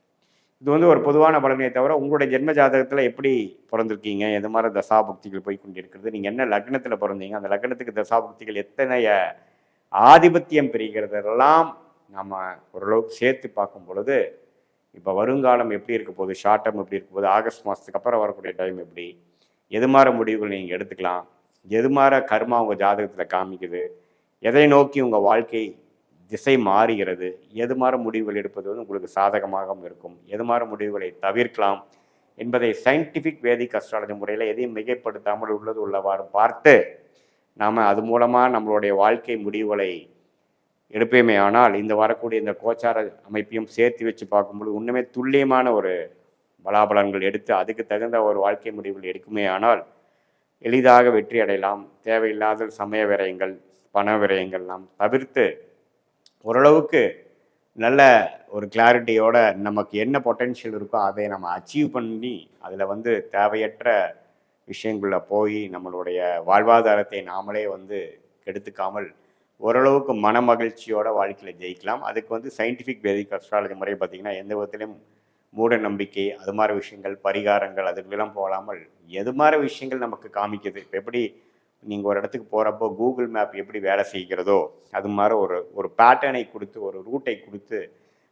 இது வந்து ஒரு பொதுவான பலனையை தவிர உங்களுடைய ஜென்ம ஜாதகத்தில் எப்படி பிறந்திருக்கீங்க, எது மாதிரி தசாபுக்திகள் போய் கொண்டிருக்கிறது, நீங்கள் என்ன லக்னத்தில் பிறந்தீங்க, அந்த லக்னத்துக்கு தசாபுக்திகள் எத்தனைய ஆதிபத்தியம் பெறுகிறதெல்லாம் நம்ம ஓரளவுக்கு சேர்த்து பார்க்கும் பொழுது இப்போ வருங்காலம் எப்படி இருக்க போகுது, ஷார்ட் டேர்ம் எப்படி இருக்க போகுது, ஆகஸ்ட் மாதத்துக்கு அப்புறம் வரக்கூடிய டைம் எப்படி, எது மாதிரி முடிவுகள் நீங்கள் எடுத்துக்கலாம், எது மாதிரி கர்மா உங்கள் ஜாதகத்தில் காமிக்குது, எதை நோக்கி உங்கள் வாழ்க்கை திசை மாறுகிறது, எது மாதிரி முடிவுகள் எடுப்பது வந்து உங்களுக்கு சாதகமாகவும் இருக்கும், எது மாதிரி முடிவுகளை தவிர்க்கலாம் என்பதை சயின்டிஃபிக் வேதிக் அஸ்ட்ராலஜி முறையில் எதையும் மிகைப்படுத்தாமல் உள்ளது உள்ளவாறு பார்த்து நாம் அது மூலமாக நம்மளுடைய வாழ்க்கை முடிவுகளை எடுப்பேமே. ஆனால் இந்த வரக்கூடிய இந்த கோச்சார அமைப்பையும் சேர்த்து வச்சு பார்க்கும்போது இன்னுமே துல்லியமான ஒரு பலாபலன்கள் எடுத்து அதுக்கு தகுந்த ஒரு வாழ்க்கை முடிவுகள் எடுக்குமே ஆனால் எளிதாக வெற்றி அடையலாம். தேவையில்லாத சமய விரயங்கள், பண விரயங்கள் நாம் தவிர்த்து ஓரளவுக்கு நல்ல ஒரு கிளாரிட்டியோட நமக்கு என்ன பொட்டென்ஷியல் இருக்கோ அதை நம்ம அச்சீவ் பண்ணி அதில் வந்து தேவையற்ற விஷயங்களில் போய் நம்மளுடைய வாழ்வாதாரத்தை நாமளே வந்து கெடுத்துக்காமல் ஓரளவுக்கு மன மகிழ்ச்சியோட வாழ்க்கையில் ஜெயிக்கலாம். அதுக்கு வந்து சயின்டிஃபிக் வேதிக் அஸ்ட்ராலஜி முறை பார்த்திங்கன்னா எந்த விதத்திலையும் மூட நம்பிக்கை அது மாதிரி விஷயங்கள், பரிகாரங்கள் அதுக்கெல்லாம் போகாமல் எது மாதிரி விஷயங்கள் நமக்கு காமிக்குது. இப்போ எப்படி நீங்கள் ஒரு இடத்துக்கு போகிறப்போ கூகுள் மேப் எப்படி வேலை செய்கிறதோ அது மாதிரி ஒரு பேட்டர்னை கொடுத்து, ஒரு ரூட்டை கொடுத்து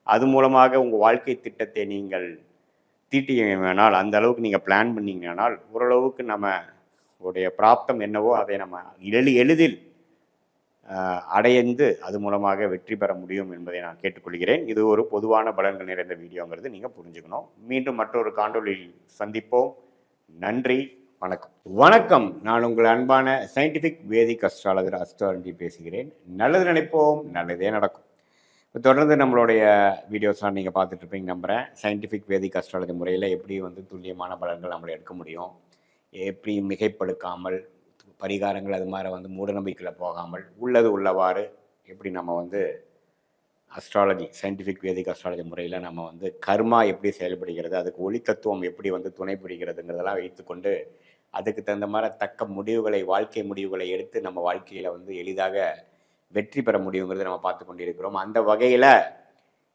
அது மூலமாக உங்கள் வாழ்க்கை திட்டத்தை நீங்கள் தீட்டிய வேணால், அந்த அளவுக்கு நீங்கள் பிளான் பண்ணிங்கனால் ஓரளவுக்கு நம்ம உடைய பிராப்தம் என்னவோ அதை நம்ம எளிதில் அடைந்து அது மூலமாக வெற்றி பெற முடியும் என்பதை நான் கேட்டுக்கொள்கிறேன். இது ஒரு பொதுவான பலன்கள் நிறைந்த வீடியோங்கிறது நீங்கள் புரிஞ்சுக்கணும். மீண்டும் மற்றொரு காணொளியில் சந்திப்போம். நன்றி, வணக்கம். வணக்கம், நான் உங்கள் அன்பான சயின்டிஃபிக் வேதிக் அஸ்ட்ராலஜர் அஸ்ட்ராலஜி பேசுகிறேன். நல்லது நினைப்போம், நல்லதே நடக்கும். இப்போ தொடர்ந்து நம்மளுடைய வீடியோஸ்லாம் நீங்கள் பார்த்துட்டு இருப்பீங்க நம்புகிறேன். சயின்டிஃபிக் வேதிக் அஸ்ட்ராலஜி முறையில் எப்படி வந்து துல்லியமான பலன்கள் நம்மளை எடுக்க முடியும், எப்படி மிகைப்படுக்காமல் பரிகாரங்கள் அது மாதிரி வந்து மூடநம்பிக்கையில் போகாமல் உள்ளது உள்ளவாறு எப்படி நம்ம வந்து அஸ்ட்ராலஜி சயின்டிஃபிக் வேதிக் அஸ்ட்ராலஜி முறையில் நம்ம வந்து கர்மா எப்படி செயல்படுகிறது, அதுக்கு ஒளி தத்துவம் எப்படி வந்து துணை புரிகிறதுங்கிறதெல்லாம் வைத்துக்கொண்டு அதுக்கு தகுந்த மாதிரி தக்க முடிவுகளை, வாழ்க்கை முடிவுகளை எடுத்து நம்ம வாழ்க்கையில் வந்து எளிதாக வெற்றி பெற முடியுங்கிறத நம்ம பார்த்து கொண்டிருக்கிறோம். அந்த வகையில்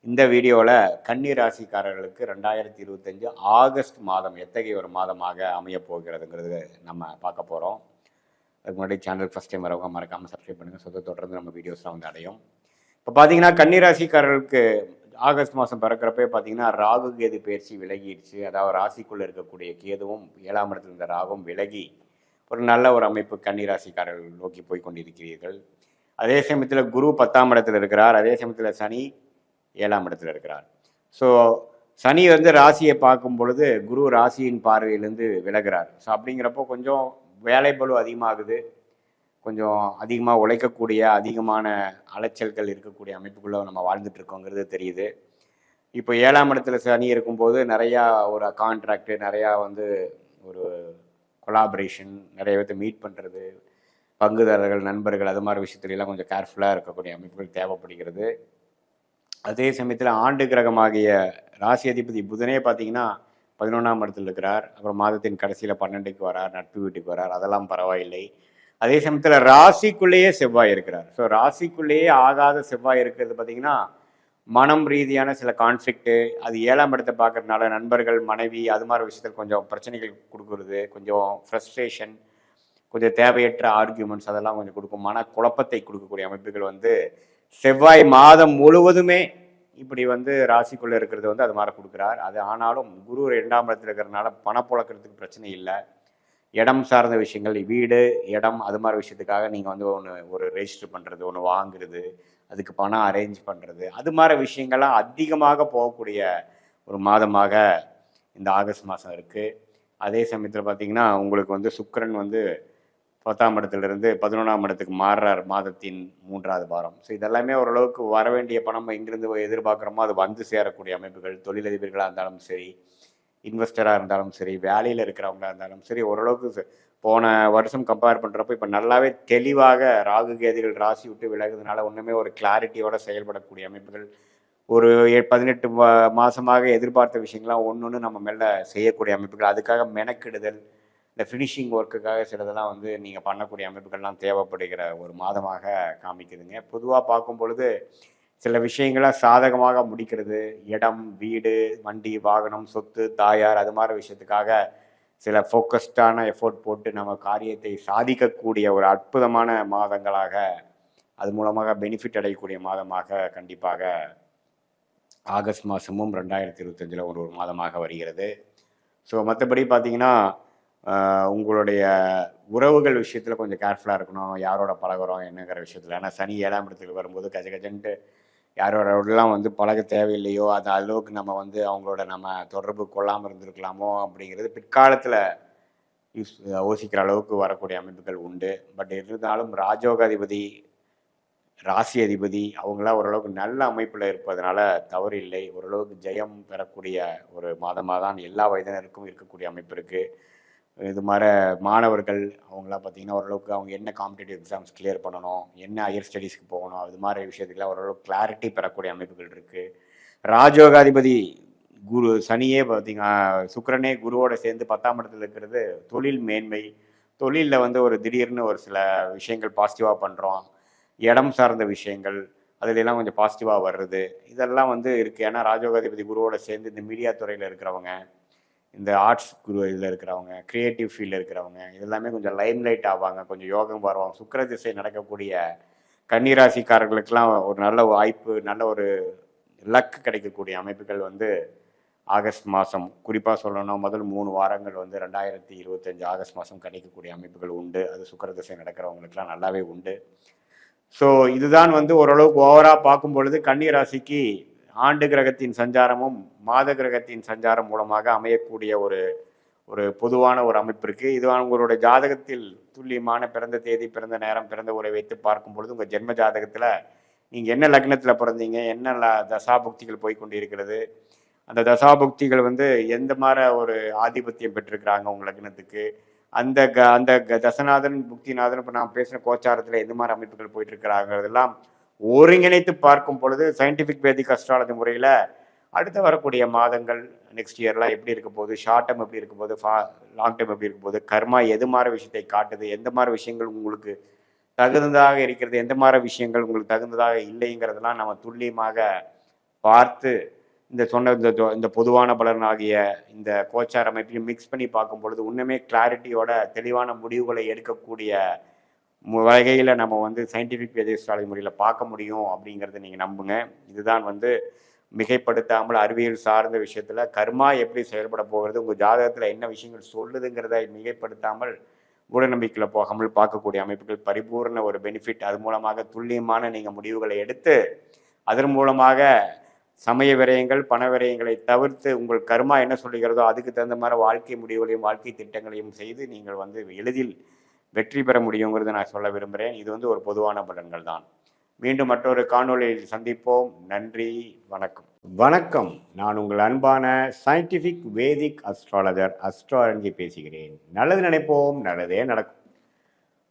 இந்த வீடியோவில் கன்னி ராசிக்காரர்களுக்கு 2025 ஆகஸ்ட் மாதம் எத்தகைய ஒரு மாதமாக அமையப் போகிறதுங்கிறது நம்ம பார்க்க போகிறோம். அதுக்கு முன்னாடி சேனல் ஃபஸ்ட் டைம் வரவங்க மறக்காமல் சப்ஸ்கிரைப் பண்ணுங்கள். தொடர்ந்து நம்ம வீடியோஸ்லாம் வந்து அடையும். இப்போ பார்த்தீங்கன்னா கன்னிராசிக்காரர்களுக்கு ஆகஸ்ட் மாதம் பிறக்கிறப்பே பார்த்தீங்கன்னா ராகு கேது பயிற்சி விலகிடுச்சு. அதாவது ராசிக்குள்ளே இருக்கக்கூடிய கேதுவும் 7ஆம் இடத்துல இருந்த ராகும் விலகி ஒரு நல்ல ஒரு அமைப்பு கன்னிராசிக்காரர்கள் நோக்கி போய் கொண்டிருக்கிறீர்கள். அதே சமயத்தில் குரு 10ஆம் இடத்துல இருக்கிறார். அதே சமயத்தில் சனி 7ஆம் இடத்துல இருக்கிறார். ஸோ சனி வந்து ராசியை பார்க்கும் பொழுது குரு ராசியின் பார்வையிலேருந்து விலகிறார். ஸோ அப்படிங்கிறப்போ கொஞ்சம் வேலைப்பளு அதிகமாகுது, கொஞ்சம் அதிகமாக உழைக்கக்கூடிய, அதிகமான அலைச்சல்கள் இருக்கக்கூடிய அமைப்புக்குள்ளே நம்ம வாழ்ந்துட்டு இருக்கோங்கிறது தெரியுது. இப்போ 7ஆம் இடத்துல சனி இருக்கும்போது நிறையா ஒரு கான்ட்ராக்டு, நிறையா வந்து ஒரு கொலாபரேஷன், நிறைய பேர்த்த மீட் பண்ணுறது, பங்குதாரர்கள், நண்பர்கள் அது மாதிரி விஷயத்துலாம் கொஞ்சம் கேர்ஃபுல்லாக இருக்கக்கூடிய அமைப்புகள் தேவைப்படுகிறது. அதே சமயத்தில் ஆண்டு கிரகமாகிய ராசி அதிபதி புதனே பார்த்தீங்கன்னா 11ஆம் இடத்துல இருக்கிறார். அப்புறம் மாதத்தின் கடைசியில் 12க்கு வரார், நட்பு வீட்டுக்கு வரார், அதெல்லாம் பரவாயில்லை. அதே சமயத்தில் ராசிக்குள்ளேயே செவ்வாய் இருக்கிறார். ஸோ ராசிக்குள்ளேயே ஆகாத செவ்வாய் இருக்கிறது பார்த்தீங்கன்னா மனம் ரீதியான சில கான்ஃப்ளிக்ட்டு, அது 7ஆம் இடத்தை பார்க்கறதுனால நண்பர்கள், மனைவி அது மாதிரி விஷயத்தில் கொஞ்சம் பிரச்சனைகள் கொடுக்குறது, கொஞ்சம் ஃப்ரஸ்ட்ரேஷன், கொஞ்சம் தேவையற்ற ஆர்கியூமெண்ட்ஸ் அதெல்லாம் கொஞ்சம் கொடுக்கும். மன குழப்பத்தை கொடுக்கக்கூடிய அமைப்புகள் வந்து செவ்வாய் மாதம் முழுவதுமே இப்படி வந்து ராசிக்குள்ளே இருக்கிறது வந்து அது மாதிரி கொடுக்குறார். அது ஆனாலும் குரு 2ஆம் இடத்துல இருக்கிறதுனால பணப்புழக்கிறதுக்கு பிரச்சனை இல்லை. இடம் சார்ந்த விஷயங்கள், வீடு, இடம் அது மாதிரி விஷயத்துக்காக நீங்கள் வந்து ஒரு ரெஜிஸ்டர் பண்ணுறது, ஒன்று வாங்குறது, அதுக்கு பணம் அரேஞ்ச் பண்ணுறது, அது மாதிரி விஷயங்கள்லாம் அதிகமாக போகக்கூடிய ஒரு மாதமாக இந்த ஆகஸ்ட் மாதம் இருக்குது. அதே சமயத்தில் பார்த்திங்கன்னா உங்களுக்கு வந்து சுக்கிரன் வந்து 10ஆம் இடத்திலிருந்து 11ஆம் இடத்துக்கு மாறுறார் மாதத்தின் 3வது வாரம். ஸோ இதெல்லாமே ஓரளவுக்கு வர வேண்டிய பணம் எங்கிருந்து எதிர்பார்க்குறோமோ அது வந்து சேரக்கூடிய அமைப்புகள். தொழிலதிபர்களாக இருந்தாலும் சரி, இன்வெஸ்டராக இருந்தாலும் சரி, வேலையில் இருக்கிறவங்களா இருந்தாலும் சரி, ஓரளவுக்கு போன வருஷம் கம்பேர் பண்ணுறப்போ இப்போ நல்லாவே தெளிவாக ராகு கேதுகள் ராசி விட்டு விலகுறதுனால ஒன்றுமே ஒரு கிளாரிட்டியோட செயல்படக்கூடிய அமைப்புகள். ஒரு 18 மாதமாக எதிர்பார்த்த விஷயங்கள்லாம் ஒன்று ஒன்று நம்ம மேலே செய்யக்கூடிய அமைப்புகள். அதுக்காக மெனக்கிடுதல், இந்த ஃபினிஷிங் ஒர்க்குக்காக சிலதெல்லாம் வந்து நீங்கள் பண்ணக்கூடிய அமைப்புகள்லாம் தேவைப்படுகிற ஒரு மாதமாக காமிக்குதுங்க. பொதுவாக பார்க்கும் பொழுது சில விஷயங்களை சாதகமாக முடிக்கிறது, இடம், வீடு, வண்டி, வாகனம், சொத்து, தாயார், அது மாதிரி விஷயத்துக்காக சில ஃபோக்கஸ்டான எஃபோர்ட் போட்டு நம்ம காரியத்தை சாதிக்கக்கூடிய ஒரு அற்புதமான மாதங்களாக, அது மூலமாக பெனிஃபிட் அடையக்கூடிய மாதமாக கண்டிப்பாக ஆகஸ்ட் மாதமும் 2025 ஒரு மாதமாக வருகிறது. ஸோ மற்றபடி பார்த்தீங்கன்னா உங்களுடைய உறவுகள் விஷயத்தில் கொஞ்சம் கேர்ஃபுல்லாக இருக்கணும். யாரோட பழகுறோம் என்னங்கிற விஷயத்தில். ஏன்னா சனி 7ஆம் இடத்துக்கு வரும்போது கஜன்ட்டு யாரோடலாம் வந்து பழக தேவையில்லையோ அது அளவுக்கு நம்ம வந்து அவங்களோட நம்ம தொடர்பு கொள்ளாமல் இருந்திருக்கலாமோ அப்படிங்கிறது பிற்காலத்தில் யோசிக்கிற அளவுக்கு வரக்கூடிய அமைப்புகள் உண்டு. பட் இருந்தாலும் ராஜோகாதிபதி, ராசி அதிபதி அவங்களாம் ஓரளவுக்கு நல்ல அமைப்பில் இருப்பதனால தவறு இல்லை. ஓரளவுக்கு ஜெயம் பெறக்கூடிய ஒரு மாதமாக தான் எல்லா வயதினருக்கும் இருக்கக்கூடிய அமைப்பு இருக்குது. இது மாதிரி மாணவர்கள் அவங்களாம் பார்த்திங்கன்னா ஓரளவுக்கு அவங்க என்ன காம்படிட்டிவ் எக்ஸாம்ஸ் கிளியர் பண்ணணும், என்ன ஹையர் ஸ்டடீஸ்க்கு போகணும், அது மாதிரி விஷயத்துக்குலாம் ஓரளவுக்கு கிளாரிட்டி பெறக்கூடிய அமைப்புகள் இருக்குது. ராஜயோகாதிபதி குரு சனியே பார்த்திங்கன்னா சுக்கிரனே குருவோட சேர்ந்து 10ஆம் இடத்துல இருக்கிறது தொழில் மேன்மை. தொழிலில் வந்து ஒரு திடீர்னு ஒரு சில விஷயங்கள் பாசிட்டிவாக பண்ணுறோம், இடம் சார்ந்த விஷயங்கள் அதுலெல்லாம் கொஞ்சம் பாசிட்டிவாக வர்றது இதெல்லாம் வந்து இருக்குது. ஏன்னா ராஜயோகாதிபதி குருவோட சேர்ந்து இந்த மீடியா துறையில் இருக்கிறவங்க, இந்த ஆர்ட்ஸ் குரு இதில் இருக்கிறவங்க, க்ரியேட்டிவ் ஃபீல்டில் இருக்கிறவங்க இதெல்லாமே கொஞ்சம் லைம்லைட் ஆவாங்க, கொஞ்சம் யோகம் வருவாங்க. சுக்கிர திசை நடக்கக்கூடிய கன்னிராசிக்காரர்களுக்கெல்லாம் ஒரு நல்ல வாய்ப்பு, நல்ல ஒரு லக் கிடைக்கக்கூடிய அமைப்புகள் வந்து ஆகஸ்ட் மாதம் குறிப்பாக சொல்லணும் முதல் 3 வாரங்கள் வந்து 2025 ஆகஸ்ட் மாதம் கிடைக்கக்கூடிய அமைப்புகள் உண்டு. அது சுக்கிர திசை நடக்கிறவங்களுக்கெல்லாம் நல்லாவே உண்டு. ஸோ இதுதான் வந்து ஓரளவுக்கு ஓவராக பார்க்கும் பொழுது கன்னிராசிக்கு ஆண்டு கிரகத்தின் சஞ்சாரமும் மாத கிரகத்தின் சஞ்சாரம் மூலமாக அமையக்கூடிய ஒரு ஒரு பொதுவான ஒரு அமைப்பு இருக்குது. இது உங்களுடைய ஜாதகத்தில் துல்லியமான பிறந்த தேதி, பிறந்த நேரம், பிறந்த உரை வைத்து பார்க்கும் பொழுது உங்கள் ஜென்ம ஜாதகத்தில் நீங்கள் என்ன லக்னத்தில் பிறந்தீங்க, என்ன தசாபுக்திகள் போய்கொண்டு இருக்கிறது, அந்த தசாபுக்திகள் வந்து எந்த மாதிரி ஒரு ஆதிபத்தியம் பெற்றிருக்கிறாங்க உங்கள் லக்னத்துக்கு, அந்த தசநாதன் புக்திநாதன் இப்போ நான் பேசுகிற கோச்சாரத்தில் எந்த மாதிரி அமைப்புகள் போயிட்டு இருக்கிறாங்கிறதெல்லாம் ஒருங்கிணைத்து பார்க்கும் பொழுது சயின்டிஃபிக் வேதிக் அஸ்ட்ராலஜி முறையில் அடுத்து வரக்கூடிய மாதங்கள் நெக்ஸ்ட் இயர்லாம் எப்படி இருக்க போகுது, ஷார்ட் டைம் எப்படி இருக்க போகுது, லாங் டைம் எப்படி இருக்க போகுது, கர்மா எது மாதிரி விஷயத்தை காட்டுது, எந்த மாதிரி விஷயங்கள் உங்களுக்கு தகுந்ததாக இருக்கிறது, எந்த மாதிரி விஷயங்கள் உங்களுக்கு தகுந்ததாக இல்லைங்கிறதெல்லாம் நம்ம துல்லியமாக பார்த்து இந்த சொன்ன இந்த பொதுவான பலன் ஆகிய இந்த கோச்சார் அமைப்பையும் மிக்ஸ் பண்ணி பார்க்கும் பொழுது இன்னுமே கிளாரிட்டியோட தெளிவான முடிவுகளை எடுக்கக்கூடிய வகையில் நம்ம வந்து சயின்டிஃபிக் வேதிக் முறையில் பார்க்க முடியும் அப்படிங்கிறத நீங்கள் நம்புங்க. இதுதான் வந்து மிகைப்படுத்தாமல் அறிவியல் சார்ந்த விஷயத்தில் கர்மா எப்படி செயல்பட போகிறது, உங்கள் ஜாதகத்தில் என்ன விஷயங்கள் சொல்லுதுங்கிறத மிகைப்படுத்தாமல் மூடநம்பிக்கையில் போகாமல் பார்க்கக்கூடிய அமைப்புகள் பரிபூர்ண ஒரு பெனிஃபிட். அது மூலமாக துல்லியமான நீங்கள் முடிவுகளை எடுத்து அதன் மூலமாக சமய விரயங்கள், பண விரயங்களை தவிர்த்து உங்கள் கர்மா என்ன சொல்லுகிறதோ அதுக்கு தகுந்த மாதிரி வாழ்க்கை முடிவுகளையும் வாழ்க்கை திட்டங்களையும் செய்து நீங்கள் வந்து எளிதில் வெற்றி பெற முடியுங்கிறத நான் சொல்ல விரும்புகிறேன். இது வந்து ஒரு பொதுவான பலன்கள் தான். மீண்டும் மற்றொரு காணொளியில் சந்திப்போம். நன்றி, வணக்கம். வணக்கம், நான் உங்கள் அன்பான சயின்டிஃபிக் வேதிக் அஸ்ட்ராலஜர் அஸ்ட்ரோ பேசுகிறேன். நல்லது நினைப்போம், நல்லதே நடக்கும்.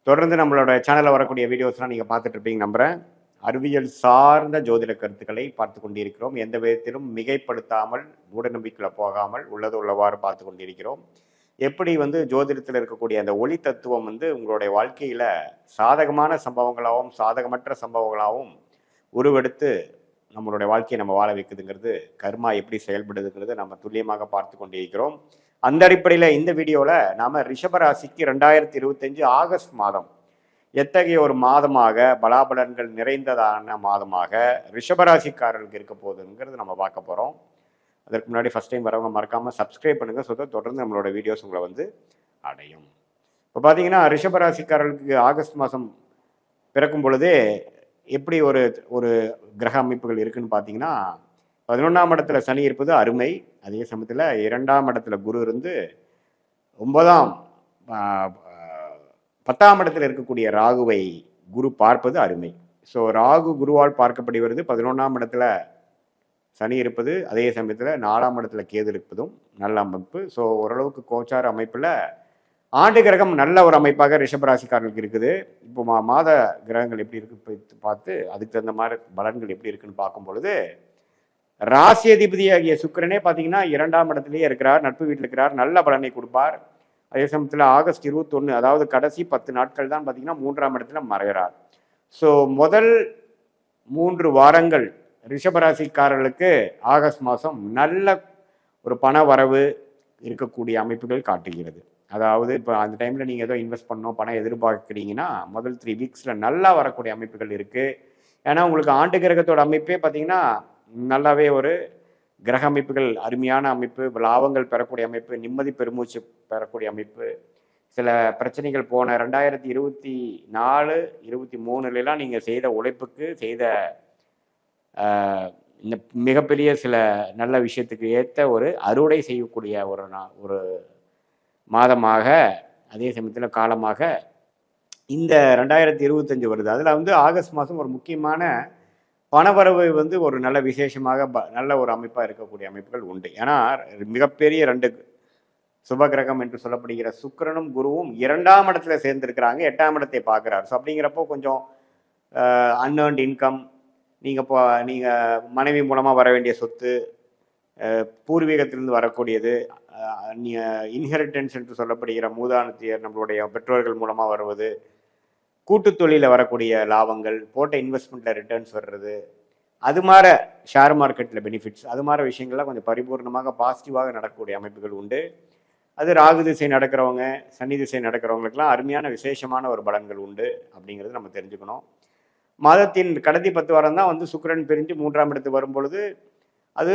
தொடர்ந்து நம்மளோட சேனலில் வரக்கூடிய வீடியோஸ்லாம் நீங்கள் பார்த்துட்டு இருப்பீங்க நம்புகிறேன். அறிவியல் சார்ந்த ஜோதிட கருத்துக்களை பார்த்து கொண்டிருக்கிறோம். எந்த விதத்திலும் மிகைப்படுத்தாமல் மூடநம்பிக்கையில் போகாமல் உள்ளது உள்ளவாறு பார்த்து கொண்டிருக்கிறோம். எப்படி வந்து ஜோதிடத்தில் இருக்கக்கூடிய அந்த ஒளி தத்துவம் வந்து உங்களுடைய வாழ்க்கையில் சாதகமான சம்பவங்களாகவும் சாதகமற்ற சம்பவங்களாகவும் உருவெடுத்து நம்மளுடைய வாழ்க்கையை நம்ம வாழ வைக்குதுங்கிறது, கர்மா எப்படி செயல்படுதுங்கிறது நம்ம துல்லியமாக பார்த்து கொண்டிருக்கிறோம். அந்த அடிப்படையில் இந்த வீடியோவில் நாம் ரிஷபராசிக்கு 2025 ஆகஸ்ட் மாதம் எத்தகைய ஒரு மாதமாக பலாபலன்கள் நிறைந்ததான மாதமாக ரிஷபராசிக்காரர்களுக்கு இருக்க போகுதுங்கிறது நம்ம பார்க்க போகிறோம். அதற்கு முன்னாடி ஃபஸ்ட் டைம் வரவங்க மறக்காமல் சப்ஸ்கிரைப் பண்ணுங்கள். ஸோ தொடர்ந்து நம்மளோட வீடியோஸ் உங்களை வந்து அடையும். இப்போ பார்த்தீங்கன்னா ரிஷபராசிக்காரர்களுக்கு ஆகஸ்ட் மாதம் பிறக்கும் பொழுதே எப்படி ஒரு ஒரு கிரக அமைப்புகள் இருக்குன்னு பார்த்தீங்கன்னா 11ஆம் இடத்துல சனி இருப்பது அருமை. அதே சமயத்தில் 2ஆம் இடத்துல குரு இருந்து 9ஆம் 10ஆம் இடத்துல இருக்கக்கூடிய ராகுவை குரு பார்ப்பது அருமை. ஸோ ராகு குருவால் பார்க்கப்படுகிறது. 11ஆம் இடத்துல சனி இருப்பது, அதே சமயத்தில் 4ஆம் இடத்துல கேது இருப்பதும் நல்ல அமைப்பு. ஸோ ஓரளவுக்கு கோச்சார அமைப்பில் ஆண்டு கிரகம் நல்ல ஒரு அமைப்பாக ரிஷபராசிக்காரர்களுக்கு இருக்குது. இப்போ மாத கிரகங்கள் எப்படி இருக்கு பார்த்து அதுக்கு தகுந்த மாதிரி பலன்கள் எப்படி இருக்குன்னு பார்க்கும் பொழுது, ராசி அதிபதியாகிய சுக்கிரனே பார்த்தீங்கன்னா 2ஆம் இடத்துலயே இருக்கிறார், நட்பு வீட்டில் இருக்கிறார், நல்ல பலனை கொடுப்பார். அதே சமயத்தில் ஆகஸ்ட் 21, அதாவது கடைசி 10 நாட்கள் தான் பார்த்தீங்கன்னா 3ஆம் இடத்துல மறைகிறார். ஸோ முதல் 3 வாரங்கள் ரிஷபராசிக்காரர்களுக்கு ஆகஸ்ட் மாதம் நல்ல ஒரு பண வரவு இருக்கக்கூடிய அமைப்புகள் காட்டுகிறது. அதாவது இப்போ அந்த டைமில் நீங்கள் ஏதோ இன்வெஸ்ட் பண்ணணும், பணம் எதிர்பார்க்குறீங்கன்னா முதல் 3 வீக்ஸில் நல்லா வரக்கூடிய அமைப்புகள் இருக்குது. ஏன்னா உங்களுக்கு ஆண்டு கிரகத்தோட அமைப்பே பார்த்தீங்கன்னா நல்லாவே ஒரு கிரக அமைப்புகள் அருமையான அமைப்பு, லாபங்கள் பெறக்கூடிய அமைப்பு, நிம்மதி பெருமூச்சு பெறக்கூடிய அமைப்பு. சில பிரச்சனைகள் போன 2024, 23லாம் நீங்கள் செய்த உழைப்புக்கு செய்த இந்த மிகப்பெரிய சில நல்ல விஷயத்துக்கு ஏற்ற ஒரு அறுவடை செய்யக்கூடிய ஒரு மாதமாக, அதே சமயத்தில் காலமாக இந்த 2025 வருது. அதில் வந்து ஆகஸ்ட் மாதம் ஒரு முக்கியமான பணவரவு வந்து ஒரு நல்ல விசேஷமாக நல்ல ஒரு அமைப்பாக இருக்கக்கூடிய அமைப்புகள் உண்டு. ஏன்னா மிகப்பெரிய 2 சுபகிரகம் என்று சொல்லப்படுகிற சுக்கிரனும் குருவும் 2ஆம் இடத்துல சேர்ந்துருக்கிறாங்க, 8ஆம் இடத்தை பார்க்குறாரு. ஸோ அப்படிங்கிறப்போ கொஞ்சம் அன்ஏர்ன்ட் இன்கம், நீங்கள் மனைவி மூலமாக வர வேண்டிய சொத்து, பூர்வீகத்திலிருந்து வரக்கூடியது, இன்ஹெரிட்டன்ஸ் என்று சொல்லப்படுகிற மூதானத்தியர் நம்மளுடைய பெற்றோர்கள் மூலமாக வருவது, கூட்டு தொழிலில் வரக்கூடிய லாபங்கள், போட்ட இன்வெஸ்ட்மெண்ட்டில் ரிட்டர்ன்ஸ் வர்றது, அது மாதிரி ஷேர் மார்க்கெட்டில் பெனிஃபிட்ஸ், அது மாதிரி விஷயங்கள்லாம் கொஞ்சம் பரிபூர்ணமாக பாசிட்டிவாக நடக்கக்கூடிய அமைப்புகள் உண்டு. அது ராகு திசை நடக்கிறவங்க, சனி திசை நடக்கிறவங்களுக்கெல்லாம் அருமையான விசேஷமான ஒரு பலன்கள் உண்டு அப்படிங்கிறது நம்ம தெரிஞ்சுக்கணும். மாதத்தின் கடைசி 10 வாரம் தான் வந்து சுக்கிரன் பிரிஞ்சு 3ஆம் இடத்துக்கு வரும்பொழுது அது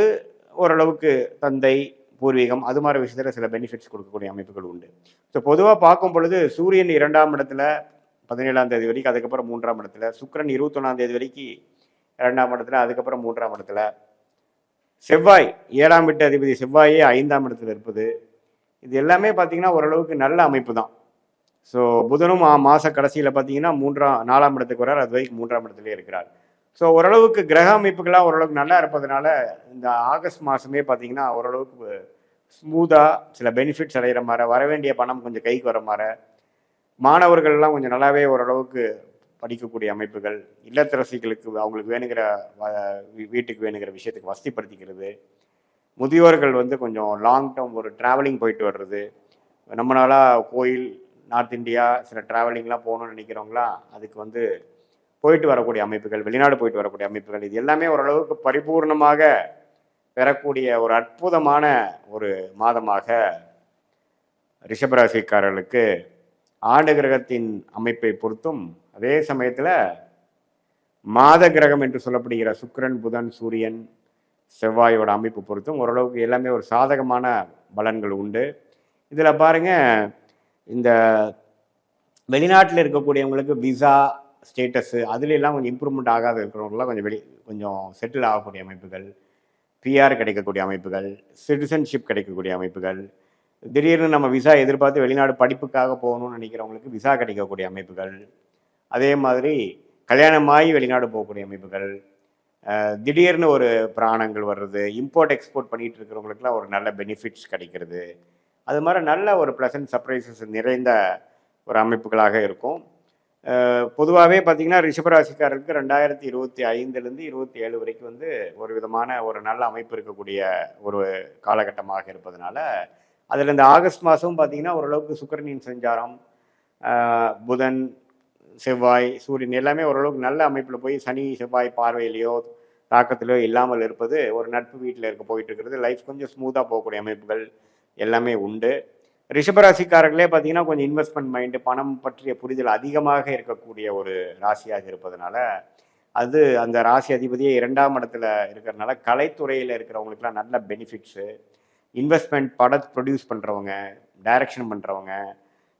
ஓரளவுக்கு தந்தை, பூர்வீகம், அது மாதிரி விஷயத்தில் சில பெனிஃபிட்ஸ் கொடுக்கக்கூடிய அமைப்புகள் உண்டு. ஸோ பொதுவாக பார்க்கும் பொழுது சூரியன் 2ஆம் இடத்துல 17ஆம் தேதி வரைக்கும், அதுக்கப்புறம் 3ஆம் இடத்துல, சுக்கிரன் 21ஆம் தேதி வரைக்கும் 2ஆம் இடத்துல, அதுக்கப்புறம் 3ஆம் இடத்துல, செவ்வாய் 7ஆம் வீட்டு அதிபதி செவ்வாயே 5ஆம் இடத்துல இருப்பது, இது எல்லாமே பார்த்தீங்கன்னா ஓரளவுக்கு நல்ல அமைப்பு தான். ஸோ புதனும் மாத கடைசியில் பார்த்தீங்கன்னா 4ஆம் இடத்துக்கு வரார், அது வரைக்கும் 3ஆம் இடத்துலேயே இருக்கிறார். ஸோ ஓரளவுக்கு கிரக அமைப்புகள்லாம் ஓரளவுக்கு நல்லா இருப்பதனால இந்த ஆகஸ்ட் மாதமே பார்த்தீங்கன்னா ஓரளவுக்கு ஸ்மூத்தாக சில பெனிஃபிட்ஸ் அடைகிற மாதிரி, வர வேண்டிய பணம் கொஞ்சம் கைக்கு வர மாதிரி, மாணவர்கள்லாம் கொஞ்சம் நல்லாவே ஓரளவுக்கு படிக்கக்கூடிய அமைப்புகள், இல்லத்தரசிகளுக்கு அவங்களுக்கு வேணுங்கிற வீட்டுக்கு வேணுங்கிற விஷயத்துக்கு வசதிப்படுத்திக்கிறது, முதியோர்கள் வந்து கொஞ்சம் லாங் டேர்ம் ஒரு ட்ராவலிங் போயிட்டு வர்றது, நம்மளால கோயில், நார்த் இந்தியா சில ட்ராவலிங்லாம் போகணும்னு நினைக்கிறவங்களாம் அதுக்கு வந்து போயிட்டு வரக்கூடிய அமைப்புகள், வெளிநாடு போயிட்டு வரக்கூடிய அமைப்புகள், இது எல்லாமே ஓரளவுக்கு பரிபூர்ணமாக பெறக்கூடிய ஒரு அற்புதமான ஒரு மாதமாக ரிஷபராசிக்காரர்களுக்கு ஆண்டு கிரகத்தின் அமைப்பை பொறுத்தும், அதே சமயத்தில் மாத கிரகம் என்று சொல்லப்படுகிற சுக்கிரன், புதன், சூரியன், செவ்வாயோட அமைப்பு பொறுத்தும் ஓரளவுக்கு எல்லாமே ஒரு சாதகமான பலன்கள் உண்டு. இதில் பாருங்க, இந்த வெளிநாட்டில் இருக்கக்கூடியவங்களுக்கு விசா ஸ்டேட்டஸு அதுலெல்லாம் கொஞ்சம் இம்ப்ரூவ்மெண்ட் ஆகாத இருக்கிறவங்களாம் கொஞ்சம் செட்டில் ஆகக்கூடிய அமைப்புகள், பிஆர் கிடைக்கக்கூடிய அமைப்புகள், சிட்டிசன்ஷிப் கிடைக்கக்கூடிய அமைப்புகள், திடீர்னு நம்ம விசா எதிர்பார்த்து வெளிநாடு படிப்புக்காக போகணும்னு நினைக்கிறவங்களுக்கு விசா கிடைக்கக்கூடிய அமைப்புகள், அதே மாதிரி கல்யாணமாகி வெளிநாடு போகக்கூடிய அமைப்புகள், திடீர்னு ஒரு பிராணங்கள் வர்றது, இம்போர்ட் எக்ஸ்போர்ட் பண்ணிகிட்டு இருக்கிறவங்களுக்குலாம் ஒரு நல்ல பெனிஃபிட்ஸ் கிடைக்கிறது, அது மாதிரி நல்ல ஒரு ப்ளசன்ட் சர்ப்ரைசஸ் நிறைந்த ஒரு அமைப்புகளாக இருக்கும். பொதுவாகவே பார்த்திங்கன்னா ரிஷபராசிக்காரருக்கு 2025லேருந்து 27 வரைக்கும் வந்து ஒரு விதமான ஒரு நல்ல அமைப்பு இருக்கக்கூடிய ஒரு காலகட்டமாக இருப்பதனால, அதில் இந்த ஆகஸ்ட் மாதம் பார்த்திங்கன்னா ஓரளவுக்கு சுக்கிரனின் சஞ்சாரம், புதன், செவ்வாய், சூரியன் எல்லாமே ஓரளவுக்கு நல்ல அமைப்பில் போய் சனி செவ்வாய் பார்வையிலையோ தாக்கத்திலையோ இல்லாமல் இருப்பது, ஒரு நட்பு வீட்டில் இருக்க போயிட்டு இருக்கிறது, லைஃப் கொஞ்சம் ஸ்மூத்தாக போகக்கூடிய அமைப்புகள் எல்லாமே உண்டு. ரிஷபராசிக்காரர்களே பார்த்தீங்கன்னா கொஞ்சம் இன்வெஸ்ட்மெண்ட் மைண்டு, பணம் பற்றிய புரிதல் அதிகமாக இருக்கக்கூடிய ஒரு ராசியாக இருப்பதனால, அது அந்த ராசி அதிபதியே 2ஆம் இடத்துல இருக்கிறதுனால கலைத்துறையில் இருக்கிறவங்களுக்குலாம் நல்ல பெனிஃபிட்ஸு, இன்வெஸ்ட்மெண்ட், படம் ப்ரொடியூஸ் பண்ணுறவங்க, டைரக்ஷன் பண்ணுறவங்க,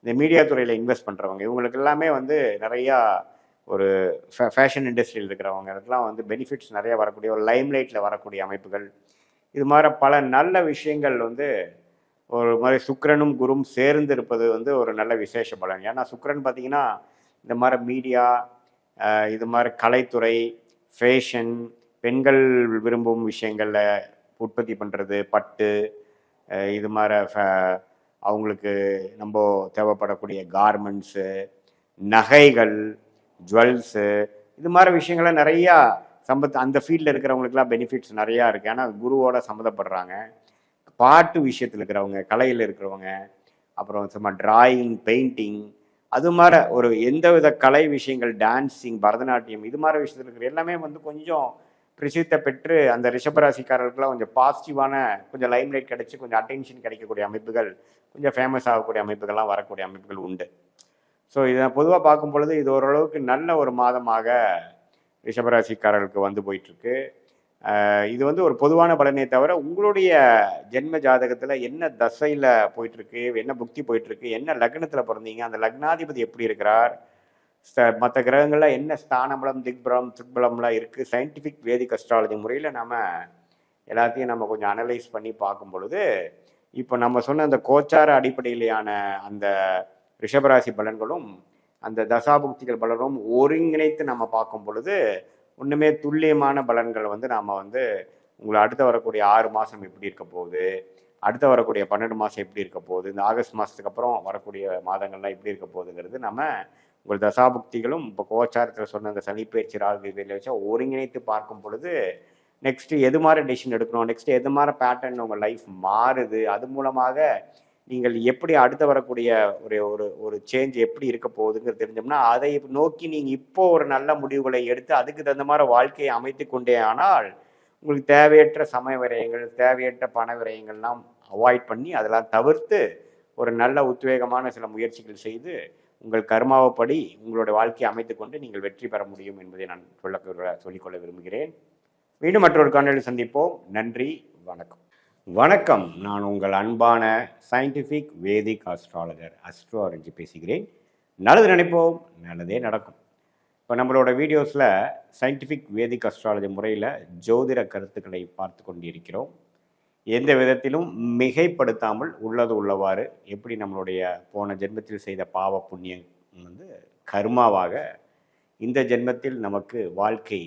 இந்த மீடியா துறையில் இன்வெஸ்ட் பண்ணுறவங்க, இவங்களுக்கு எல்லாமே வந்து நிறையா ஒரு ஃபேஷன் இண்டஸ்ட்ரியில் இருக்கிறவங்களுக்குலாம் வந்து பெனிஃபிட்ஸ் நிறையா வரக்கூடிய ஒரு லைம்லைட்டில் வரக்கூடிய அமைப்புகள், இது மாதிரி பல நல்ல விஷயங்கள் வந்து ஒரு மாதிரி சுக்கிரனும் குரும் சேர்ந்து இருப்பது வந்து ஒரு நல்ல விசேஷ பலன். ஏன்னா சுக்கிரன் பார்த்தீங்கன்னா இந்த மாதிரி மீடியா, இது மாதிரி கலைத்துறை, ஃபேஷன், பெண்கள் விரும்பும் விஷயங்களில் உற்பத்தி பண்ணுறது, பட்டு, இது மாதிரி அவங்களுக்கு நம்ம தேவைப்படக்கூடிய கார்மெண்ட்ஸு, நகைகள், ஜுவல்ஸு, இது மாதிரி விஷயங்கள்லாம் நிறையா அந்த ஃபீல்டில் இருக்கிறவங்களுக்குலாம் பெனிஃபிட்ஸ் நிறையா இருக்குது. ஏன்னா குருவோட சம்மந்தப்படுறாங்க. பாட்டு விஷயத்தில் இருக்கிறவங்க, கலையில் இருக்கிறவங்க, அப்புறம் சும்மா டிராயிங், பெயிண்டிங், அது மாதிரி ஒரு எந்தவித கலை விஷயங்கள், டான்ஸிங், பரதநாட்டியம், இது மாதிரி விஷயத்தில் இருக்கிற எல்லாமே வந்து கொஞ்சம் பிரசித்த பெற்று அந்த ரிஷபராசிக்காரர்களுக்குலாம் கொஞ்சம் பாசிட்டிவான, கொஞ்சம் லைம்லைட் கிடைச்சி கொஞ்சம் அட்டென்ஷன் கிடைக்கக்கூடிய அமைப்புகள், கொஞ்சம் ஃபேமஸ் ஆகக்கூடிய அமைப்புகள்லாம் வரக்கூடிய அமைப்புகள் உண்டு. ஸோ இதை பொதுவாக பார்க்கும் பொழுது இது ஓரளவுக்கு நல்ல ஒரு மாதமாக ரிஷபராசிக்காரர்களுக்கு வந்து போயிட்டுருக்கு. இது வந்து ஒரு பொதுவான பலனே தவிர உங்களுடைய ஜென்ம ஜாதகத்தில் என்ன தசையில் போயிட்டுருக்கு, என்ன புக்தி போயிட்டுருக்கு, என்ன லக்னத்தில் பிறந்தீங்க, அந்த லக்னாதிபதி எப்படி இருக்கிறார், மற்ற கிரகங்களில் என்ன ஸ்தானபலம், திக்பலம், திருப்பலம்லாம் இருக்குது, சயின்டிஃபிக் வேதிக் அஸ்ட்ராலஜி முறையில் நம்ம எல்லாத்தையும் நம்ம கொஞ்சம் அனலைஸ் பண்ணி பார்க்கும் பொழுது இப்போ நம்ம சொன்ன அந்த கோச்சார அடிப்படையிலான அந்த ரிஷபராசி பலன்களும் அந்த தசாபுக்திகள் பலனும் ஒருங்கிணைத்து நம்ம பார்க்கும் பொழுது ஒன்றுமே துல்லியமான பலன்கள் வந்து நாம் வந்து உங்களை அடுத்த வரக்கூடிய 6 மாதம் எப்படி இருக்க போகுது, அடுத்த வரக்கூடிய 12 மாதம் எப்படி இருக்க போகுது, இந்த ஆகஸ்ட் மாதத்துக்கு அப்புறம் வரக்கூடிய மாதங்கள்லாம் எப்படி இருக்க போகுதுங்கிறது நம்ம உங்கள் தசாபுக்திகளும் இப்போ கோச்சாரத்தில் சொன்ன அந்த சனிப்பயிற்சி ராகு இதில் வச்சா ஒருங்கிணைத்து பார்க்கும் பொழுது நெக்ஸ்ட்டு எது மாதிரி டெசிஷன் எடுக்கணும், நெக்ஸ்ட்டு எது மாதிரி பேட்டர்ன் உங்கள் லைஃப் மாறுது, அது மூலமாக நீங்கள் எப்படி அடுத்த வரக்கூடிய ஒரு ஒரு ஒரு சேஞ்ச் எப்படி இருக்க போகுதுங்கிறது தெரிஞ்சோம்னா அதை நோக்கி நீங்கள் இப்போ ஒரு நல்ல முடிவுகளை எடுத்து அதுக்கு தகுந்த மாதிரி வாழ்க்கையை அமைத்து கொண்டே ஆனால் உங்களுக்கு தேவையற்ற சமய விரயங்கள், தேவையற்ற பண விரயங்கள்லாம் அவாய்ட் பண்ணி அதெல்லாம் தவிர்த்து ஒரு நல்ல உத்வேகமான சில முயற்சிகள் செய்து உங்கள் கர்மாவைப்படி உங்களுடைய வாழ்க்கையை அமைத்து கொண்டு நீங்கள் வெற்றி பெற முடியும் என்பதை நான் சொல்லிக்கொள்ள விரும்புகிறேன். மீண்டும் மற்றொரு காணொளியில் சந்திப்போம். நன்றி, வணக்கம். வணக்கம், நான் உங்கள் அன்பான சயின்டிஃபிக் வேதிக் அஸ்ட்ராலஜர் அஸ்ட்ரோ ஆரஞ்சு பேசுகிறேன். நல்லது நினைப்போம், நல்லதே நடக்கும். இப்போ நம்மளோட வீடியோஸில் சயின்டிஃபிக் வேதிக் அஸ்ட்ராலஜி முறையில் ஜோதிட கருத்துக்களை பார்த்து கொண்டிருக்கிறோம். எந்த விதத்திலும் மிகைப்படுத்தாமல் உள்ளது உள்ளவாறு எப்படி நம்மளுடைய போன ஜென்மத்தில் செய்த பாவ புண்ணியம் வந்து கர்மாவாக இந்த ஜென்மத்தில் நமக்கு வாழ்க்கை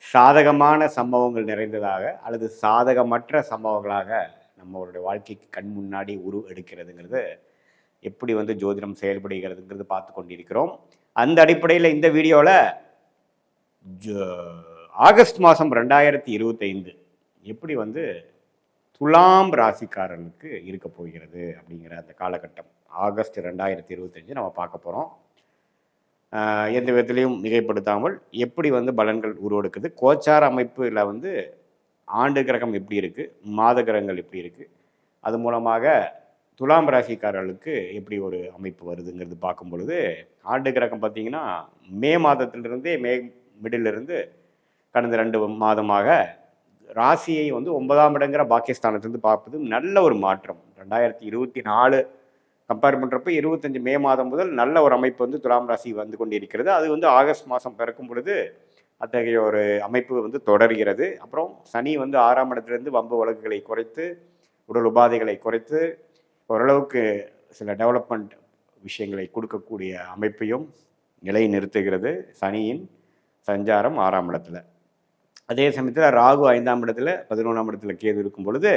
சாதகமான சம்பவங்கள் நிறைந்ததாக அல்லது சாதகமற்ற சம்பவங்களாக நம்மளுடைய வாழ்க்கைக்கு கண் முன்னாடி எடுக்கிறதுங்கிறது எப்படி வந்து ஜோதிடம் செயல்படுகிறதுங்கிறது பார்த்து கொண்டிருக்கிறோம். அந்த அடிப்படையில் இந்த வீடியோவில் ஆகஸ்ட் மாதம் 2025 எப்படி வந்து துலாம் ராசிக்காரர்களுக்கு இருக்க போகிறது அப்படிங்கிற அந்த காலகட்டம் ஆகஸ்ட் 2025 நம்ம பார்க்க போகிறோம். எந்த விதத்திலையும் மிகைப்படுத்தாமல் எப்படி வந்து பலன்கள் உருவெடுக்குது, கோச்சார அமைப்பில் வந்து ஆண்டு கிரகம் எப்படி இருக்குது, மாத கிரகங்கள் எப்படி இருக்குது, அது மூலமாக துலாம் ராசிக்காரர்களுக்கு எப்படி ஒரு அமைப்பு வருதுங்கிறது பார்க்கும் பொழுது ஆண்டு கிரகம் பார்த்திங்கன்னா மே மாதத்திலிருந்தே மிடிலிருந்து கடந்த 2 மாதமாக ராசியை வந்து 9ஆம் இடங்கிற பாக்கியஸ்தானத்திலிருந்து பார்ப்பது நல்ல ஒரு மாற்றம். 2024 கம்பேர் பண்ணுறப்ப 25 மே மாதம் முதல் நல்ல ஒரு அமைப்பு வந்து துலாம் ராசி வந்து கொண்டிருக்கிறது. அது வந்து ஆகஸ்ட் மாதம் பிறக்கும் பொழுது அத்தகைய ஒரு அமைப்பு வந்து தொடர்கிறது. அப்புறம் சனி வந்து 6ஆம் இடத்துலேருந்து வம்பு வழக்குகளை குறைத்து, உடல் உபாதைகளை குறைத்து, ஓரளவுக்கு சில டெவலப்மெண்ட் விஷயங்களை கொடுக்கக்கூடிய அமைப்பையும் நிலை நிறுத்துகிறது சனியின் சஞ்சாரம் 6ஆம் இடத்துல. அதே சமயத்தில் ராகு 5ஆம் இடத்துல 11ஆம் இடத்துல கேது இருக்கும் பொழுது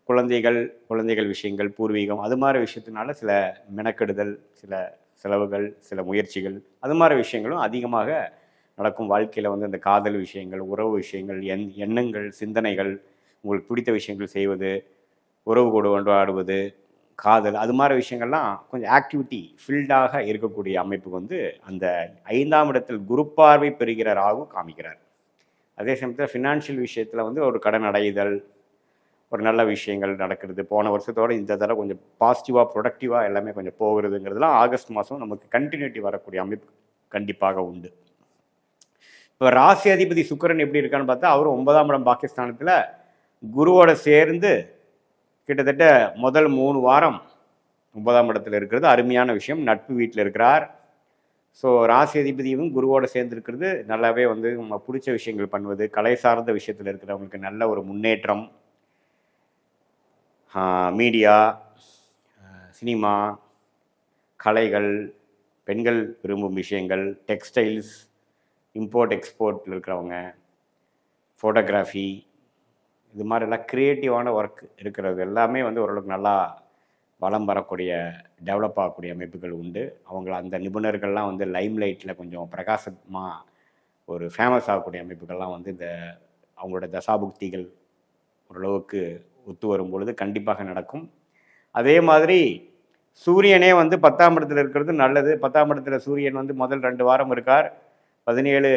குழந்தைகள் விஷயங்கள், பூர்வீகம், அது மாதிரி விஷயத்தினால சில மெனக்கெடுதல், சில செலவுகள், சில முயற்சிகள், அது மாதிரி விஷயங்களும் அதிகமாக நடக்கும். வாழ்க்கையில் வந்து அந்த காதல் விஷயங்கள், உறவு விஷயங்கள், எண்ணங்கள், சிந்தனைகள், உங்களுக்கு பிடித்த விஷயங்கள் செய்வது, உறவு கொண்டாடுவது, காதல், அது மாதிரி விஷயங்கள்லாம் கொஞ்சம் ஆக்டிவிட்டி ஃபீல்டாக இருக்கக்கூடிய அமைப்பு வந்து அந்த 5ஆம் இடத்தில் குரு பார்வை பெறுகிற ராகு காமிக்கிறார். அதே சமயத்தில் ஃபினான்ஷியல் விஷயத்தில் வந்து ஒரு கடன் அடைதல், ஒரு நல்ல விஷயங்கள் நடக்கிறது, போன வருஷத்தோடு இந்த தடவை கொஞ்சம் பாசிட்டிவாக ப்ரொடக்டிவாக எல்லாமே கொஞ்சம் போகிறதுங்கிறதுலாம் ஆகஸ்ட் மாதம் நமக்கு கண்டினியூட்டி வரக்கூடிய அமைப்பு கண்டிப்பாக உண்டு. இப்போ ராசி அதிபதி சுக்கிரன் எப்படி இருக்கான்னு பார்த்தா அவர் 9ஆம் இடம் பாகிஸ்தானத்தில் குருவோட சேர்ந்து கிட்டத்தட்ட முதல் 3 வாரம் 9ஆம் இடத்துல இருக்கிறது அருமையான விஷயம். நட்பு வீட்டில் இருக்கிறார். ஸோ ராசி அதிபதியும் குருவோடு சேர்ந்துருக்கிறது நல்லாவே வந்து நம்ம பிடிச்ச விஷயங்கள் பண்ணுவது, கலை சார்ந்த விஷயத்தில் இருக்கிறவங்களுக்கு நல்ல ஒரு முன்னேற்றம், மீடியா, சினிமா, கலைகள், பெண்கள் விரும்பும் விஷயங்கள், டெக்ஸ்டைல்ஸ், இம்போர்ட் எக்ஸ்போர்ட்டில் இருக்கிறவங்க, ஃபோட்டோகிராஃபி, இது மாதிரிலாம் க்ரியேட்டிவான ஒர்க் இருக்கிறது எல்லாமே வந்து ஓரளவுக்கு நல்லா வளம் வரக்கூடிய டெவலப் ஆகக்கூடிய அமைப்புகள் உண்டு. அவங்கள அந்த நிபுணர்கள்லாம் வந்து லைம்லைட்டில் கொஞ்சம் பிரகாசமாக ஒரு ஃபேமஸ் ஆகக்கூடிய அமைப்புகள்லாம் வந்து இந்த அவங்களோட தசாபுக்திகள் ஓரளவுக்கு ஒத்து வரும் பொழுது கண்டிப்பாக நடக்கும். அதே மாதிரி சூரியனே வந்து 10ஆம் இடத்துல இருக்கிறது நல்லது. 10ஆம் இடத்துல சூரியன் வந்து முதல் 2 வாரம் இருக்கார். 17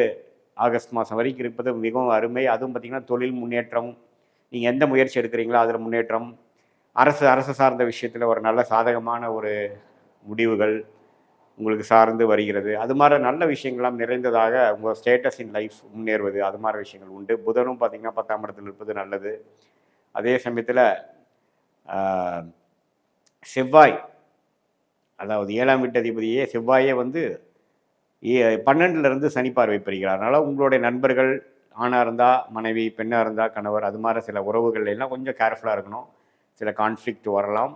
ஆகஸ்ட் மாதம் வரைக்கும் இருப்பது மிகவும் அருமை. அதுவும் பார்த்திங்கன்னா தொழில் முன்னேற்றம், நீங்கள் எந்த முயற்சி எடுக்கிறீங்களோ அதில் முன்னேற்றம், அரசு சார்ந்த விஷயத்தில் ஒரு நல்ல சாதகமான ஒரு முடிவுகள் உங்களுக்கு சார்ந்து வருகிறது. அது மாதிரி நல்ல விஷயங்கள்லாம் நிறைந்ததாக உங்கள் ஸ்டேட்டஸ் இன் லைஃப் முன்னேறுவது, அது மாதிரி விஷயங்கள் உண்டு. புதனும் பார்த்திங்கன்னா 10ஆம் இடத்துல இருப்பது நல்லது. அதே சமயத்தில் செவ்வாய், அதாவது 7ஆம் வீட்டு அதிபதியே செவ்வாயே வந்து 12லேருந்து சனி பார்வை பெறுகிறார். அதனால் உங்களுடைய நண்பர்கள் ஆணாக இருந்தால் மனைவி, பெண்ணாக இருந்தால் கணவர், அது மாதிரி சில உறவுகள் எல்லாம் கொஞ்சம் கேர்ஃபுல்லாக இருக்கணும். சில கான்ஃப்ளிக்ட் வரலாம்.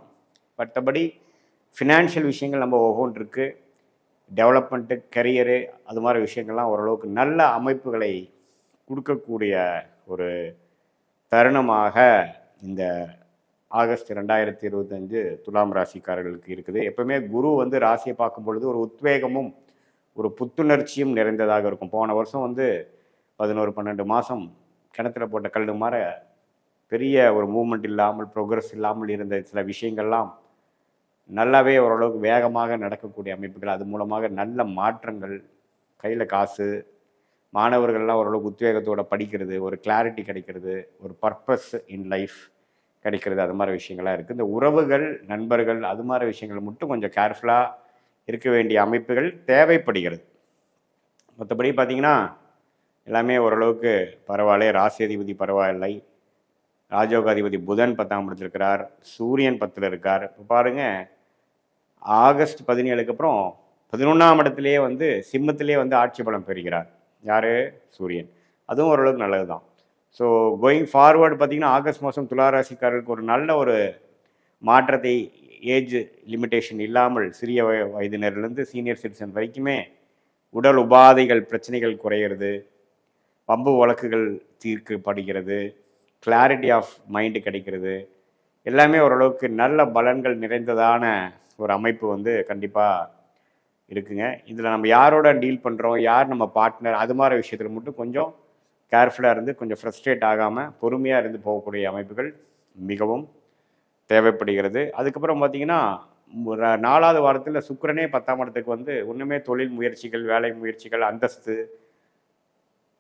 மற்றபடி ஃபினான்ஷியல் விஷயங்கள் நம்ம ஒவ்வொன்று இருக்குது. டெவலப்மெண்ட்டு, கரியரு, அது மாதிரி விஷயங்கள்லாம் ஓரளவுக்கு நல்ல அமைப்புகளை கொடுக்கக்கூடிய ஒரு தருணமாக இந்த ஆகஸ்ட் 2025 துலாம் ராசிக்காரர்களுக்கு இருக்குது. எப்பவுமே குரு வந்து ராசியை பார்க்கும் பொழுது ஒரு உத்வேகமும் ஒரு புத்துணர்ச்சியும் நிறைந்ததாக இருக்கும். போன வருஷம் வந்து 11, 12 மாதம் கிணத்துல போட்ட கல் மாதிரி பெரிய ஒரு மூமெண்ட் இல்லாமல், ப்ரோக்ரஸ் இல்லாமல் இருந்த சில விஷயங்கள்லாம் நல்லாவே ஓரளவுக்கு வேகமாக நடக்கக்கூடிய அமைப்புகள், அது மூலமாக நல்ல மாற்றங்கள், கையில் காசு, மாணவர்கள்லாம் ஓரளவுக்கு உத்வேகத்தோடு படிக்கிறது, ஒரு கிளாரிட்டி கிடைக்கிறது, ஒரு பர்பஸ் இன் லைஃப் கிடைக்கிறது, அது மாதிரி விஷயங்கள்லாம் இருக்குது. இந்த உறவுகள், நண்பர்கள், அது மாதிரி விஷயங்கள் மட்டும் கொஞ்சம் கேர்ஃபுல்லாக இருக்க வேண்டிய அமைப்புகள் தேவைப்படுகிறது. மற்றபடி பார்த்திங்கன்னா எல்லாமே ஓரளவுக்கு பரவாயில்லை. ராசி அதிபதி பரவாயில்லை. ராஜயோகாதிபதி புதன் 10ஆம் இடத்துல இருக்கிறார். சூரியன் 10ல் இருக்கார். இப்போ பாருங்கள், ஆகஸ்ட் 17க்கு அப்புறம் 11ஆம் இடத்துலேயே வந்து சிம்மத்திலே வந்து ஆட்சி பலம் பெறுகிறார். யார்? சூரியன். அதுவும் ஓரளவுக்கு நல்லது தான். ஸோ கோயிங் ஃபார்வர்டு பார்த்திங்கன்னா ஆகஸ்ட் மாதம் துளாராசிக்காரர்களுக்கு ஒரு நல்ல ஒரு மாற்றத்தை, ஏஜ் லிமிட்டேஷன் இல்லாமல் சிறிய வயதினர்லேருந்து சீனியர் சிட்டிசன் வரைக்குமே உடல் உபாதைகள், பிரச்சனைகள் குறையிறது, வம்பு வழக்குகள் தீர்க்கப்படுகிறது, கிளாரிட்டி ஆஃப் மைண்டு கிடைக்கிறது, எல்லாமே ஓரளவுக்கு நல்ல பலன்கள் நிறைந்ததான ஒரு அமைப்பு வந்து கண்டிப்பாக இருக்குங்க. இதில் நம்ம யாரோட டீல் பண்ணுறோம், யார் நம்ம பார்ட்னர், அது மாதிரி விஷயத்தில் மட்டும் கொஞ்சம் கேர்ஃபுல்லாக இருந்து கொஞ்சம் ஃப்ரஸ்ட்ரேட் ஆகாமல் பொறுமையாக இருந்து போகக்கூடிய அமைப்புகள் மிகவும் தேவைப்படுகிறது. அதுக்கப்புறம் பார்த்திங்கன்னா 4வது வாரத்தில் சுக்கிரனே 10ஆம் இடத்துக்கு வந்து ஒன்றுமே தொழில் முயற்சிகள், வேலை முயற்சிகள், அந்தஸ்து,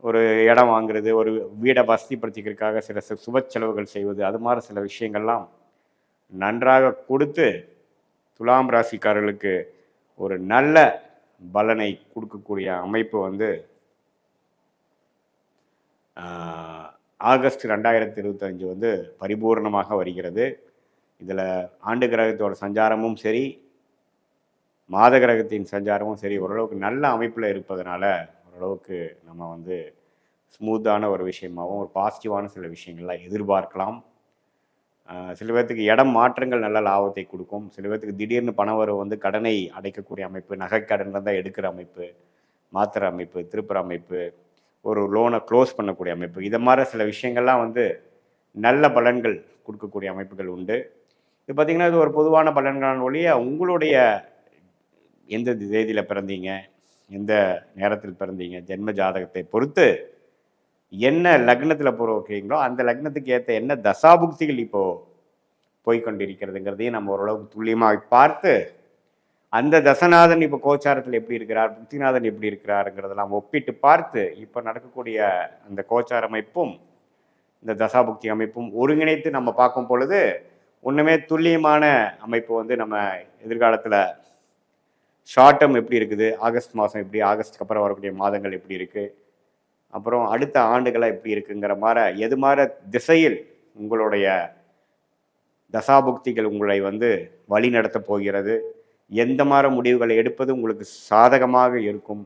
ஒரு இடம் வாங்குறது, ஒரு வீடை வசதிப்படுத்திக்கிறதுக்காக சில சுப செலவுகள் செய்வது, அது மாதிரி சில விஷயங்கள்லாம் நன்றாக கொடுத்து துலாம் ராசிக்காரர்களுக்கு ஒரு நல்ல பலனை கொடுக்கக்கூடிய அமைப்பு வந்து ஆகஸ்ட் 2025 வந்து பரிபூர்ணமாக வருகிறது. இதில் ஆண்டு கிரகத்தோட சஞ்சாரமும் சரி, மாத கிரகத்தின் சஞ்சாரமும் சரி ஓரளவுக்கு நல்ல அமைப்பில் இருப்பதனால ஓரளவுக்கு நம்ம வந்து ஸ்மூத்தான ஒரு விஷயமாகவும் ஒரு பாசிட்டிவான சில விஷயங்கள்லாம் எதிர்பார்க்கலாம். சில பேர்த்துக்கு இடம் மாற்றங்கள் நல்ல லாபத்தை கொடுக்கும். சில பேர்த்துக்கு திடீர்னு பணம் வரும் வந்து கடனை அடைக்கக்கூடிய அமைப்பு, நகைக்கடன் தான் எடுக்கிற அமைப்பு, மாத்திர அமைப்பு, திருப்புற அமைப்பு, ஒரு லோனை க்ளோஸ் பண்ணக்கூடிய அமைப்பு, இதை மாதிரி சில விஷயங்கள்லாம் வந்து நல்ல பலன்கள் கொடுக்கக்கூடிய அமைப்புகள் உண்டு. இது பார்த்திங்கன்னா இது ஒரு பொதுவான பலன்களான ஒழிய உங்களுடைய எந்த தேதியில் பிறந்தீங்க, எந்த நேரத்தில் பிறந்தீங்க, ஜென்ம ஜாதகத்தை பொறுத்து என்ன லக்னத்தில் வைக்கிறீங்களோ அந்த லக்னத்துக்கு ஏற்ற என்ன தசாபுக்திகள் இப்போது போய்கொண்டிருக்கிறதுங்கிறதையும் நம்ம ஓரளவுக்கு துல்லியமாக பார்த்து அந்த தசநாதன் இப்போ கோச்சாரத்தில் எப்படி இருக்கிறார், புக்திநாதன் எப்படி இருக்கிறாருங்கிறதெல்லாம் ஒப்பிட்டு பார்த்து இப்போ நடக்கக்கூடிய அந்த கோச்சார அமைப்பும் இந்த தசாபுக்தி அமைப்பும் ஒருங்கிணைத்து நம்ம பார்க்கும் பொழுது ஒன்றுமே துல்லியமான அமைப்பு வந்து நம்ம எதிர்காலத்தில் ஷார்ட் டேர்ம் எப்படி இருக்குது, ஆகஸ்ட் மாதம் எப்படி, ஆகஸ்ட்டுக்கு அப்புறம் வரக்கூடிய மாதங்கள் எப்படி இருக்குது, அப்புறம் அடுத்த ஆண்டுகளாக எப்படி இருக்குங்கிற மாதிரி எது மாதிரி திசையில் உங்களுடைய தசாபுக்திகள் உங்களை வந்து வழி நடத்த போகிறது, எந்த மாதிரி முடிவுகளை எடுப்பது உங்களுக்கு சாதகமாக இருக்கும்,